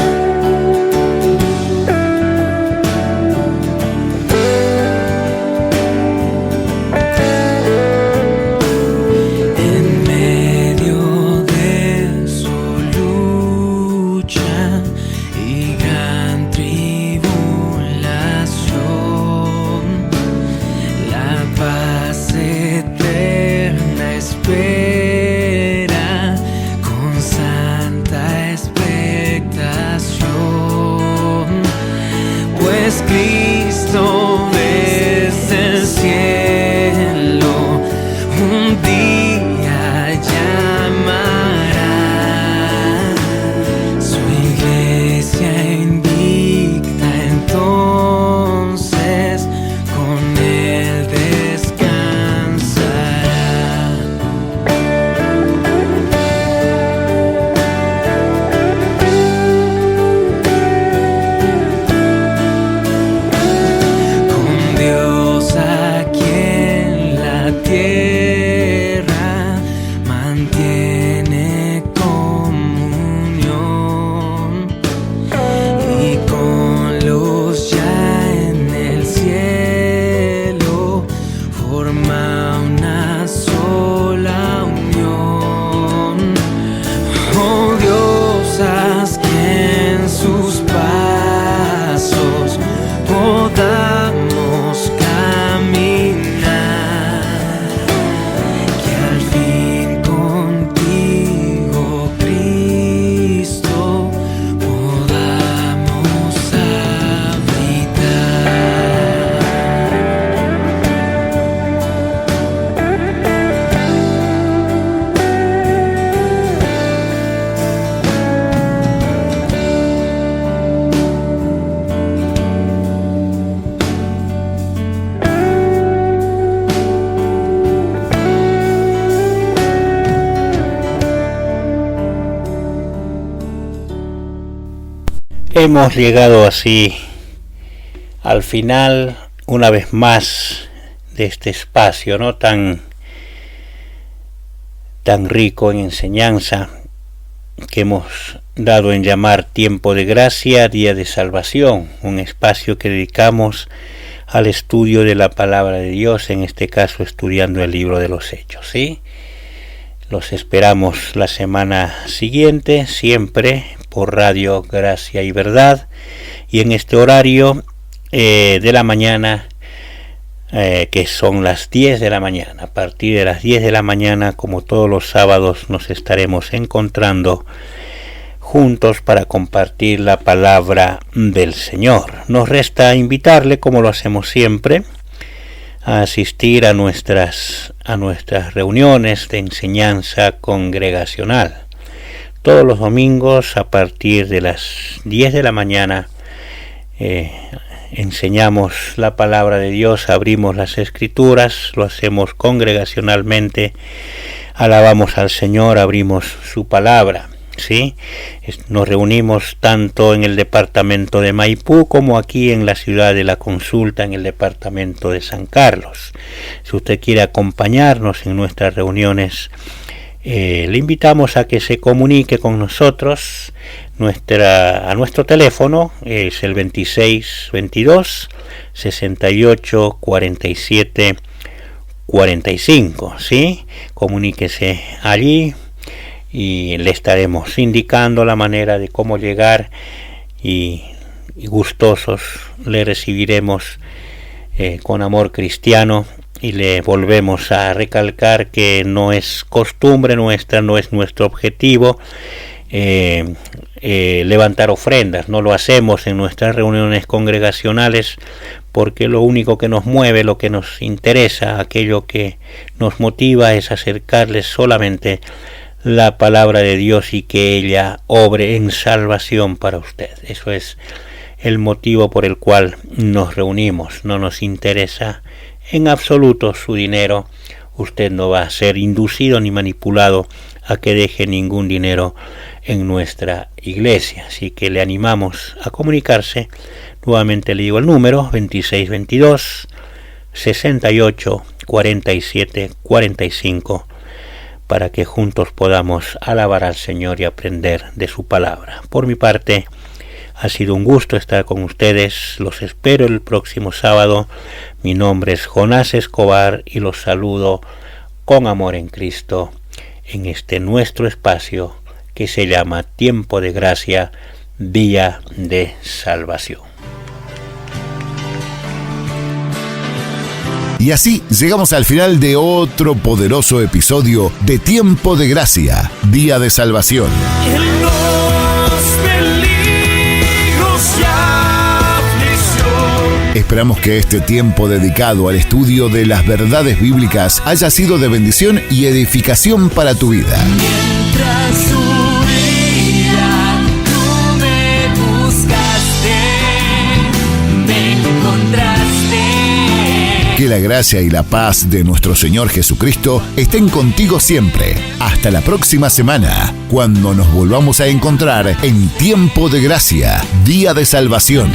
En medio de su lucha y gran tribulación, la paz eterna espera con santa expectación, pues Cristo desde el cielo un día llamará su iglesia invicta, entonces con él descansará. Con Dios aquí en la tierra mantiene comunión, y con los ya en el cielo forma una sola unión. Oh Dios, haz que en sus pasos podamos caminar, que al fin contigo, Cristo, podamos habitar. Hemos llegado así al final, una vez más, de este espacio, ¿no? tan rico en enseñanza, que hemos dado en llamar Tiempo de Gracia, Día de Salvación, un espacio que dedicamos al estudio de la Palabra de Dios, en este caso estudiando el libro de los Hechos, ¿sí? Los esperamos la semana siguiente, siempre por Radio Gracia y Verdad, y en este horario de la mañana, que son las 10 de la mañana. A partir de las 10 de la mañana, como todos los sábados, nos estaremos encontrando juntos para compartir la palabra del Señor. Nos resta invitarle, como lo hacemos siempre, a asistir a nuestras reuniones de enseñanza congregacional. Todos los domingos a partir de las 10 de la mañana enseñamos la palabra de Dios, abrimos las Escrituras, lo hacemos congregacionalmente, alabamos al Señor, abrimos su palabra, ¿sí? Nos reunimos tanto en el departamento de Maipú como aquí en la ciudad de La Consulta, en el departamento de San Carlos. Si usted quiere acompañarnos en nuestras reuniones, le invitamos a que se comunique con nosotros. A nuestro teléfono es el 2622 68 47 45, ¿sí? Comuníquese allí y le estaremos indicando la manera de cómo llegar, y gustosos le recibiremos con amor cristiano. Y le volvemos a recalcar que no es costumbre nuestra, no es nuestro objetivo levantar ofrendas. No lo hacemos en nuestras reuniones congregacionales, porque lo único que nos mueve, lo que nos interesa, aquello que nos motiva, es acercarles solamente la palabra de Dios y que ella obre en salvación para usted. Eso es el motivo por el cual nos reunimos. No nos interesa en absoluto su dinero usted no va a ser inducido ni manipulado a que deje ningún dinero en nuestra iglesia. Así que le animamos a comunicarse. Nuevamente le digo el número: 2622 68 47 45, para que juntos podamos alabar al Señor y aprender de su palabra. Por mi parte, ha sido un gusto estar con ustedes. Los espero el próximo sábado. Mi nombre es Jonás Escobar y los saludo con amor en Cristo en este nuestro espacio que se llama Tiempo de Gracia, Día de Salvación. Y así llegamos al final de otro poderoso episodio de Tiempo de Gracia, Día de Salvación. En los peligros y aflicción. Esperamos que este tiempo dedicado al estudio de las verdades bíblicas haya sido de bendición y edificación para tu vida. Mientras subía, tú me buscaste, me encontraste. Que la gracia y la paz de nuestro Señor Jesucristo estén contigo siempre. Hasta la próxima semana, cuando nos volvamos a encontrar en Tiempo de Gracia, Día de Salvación.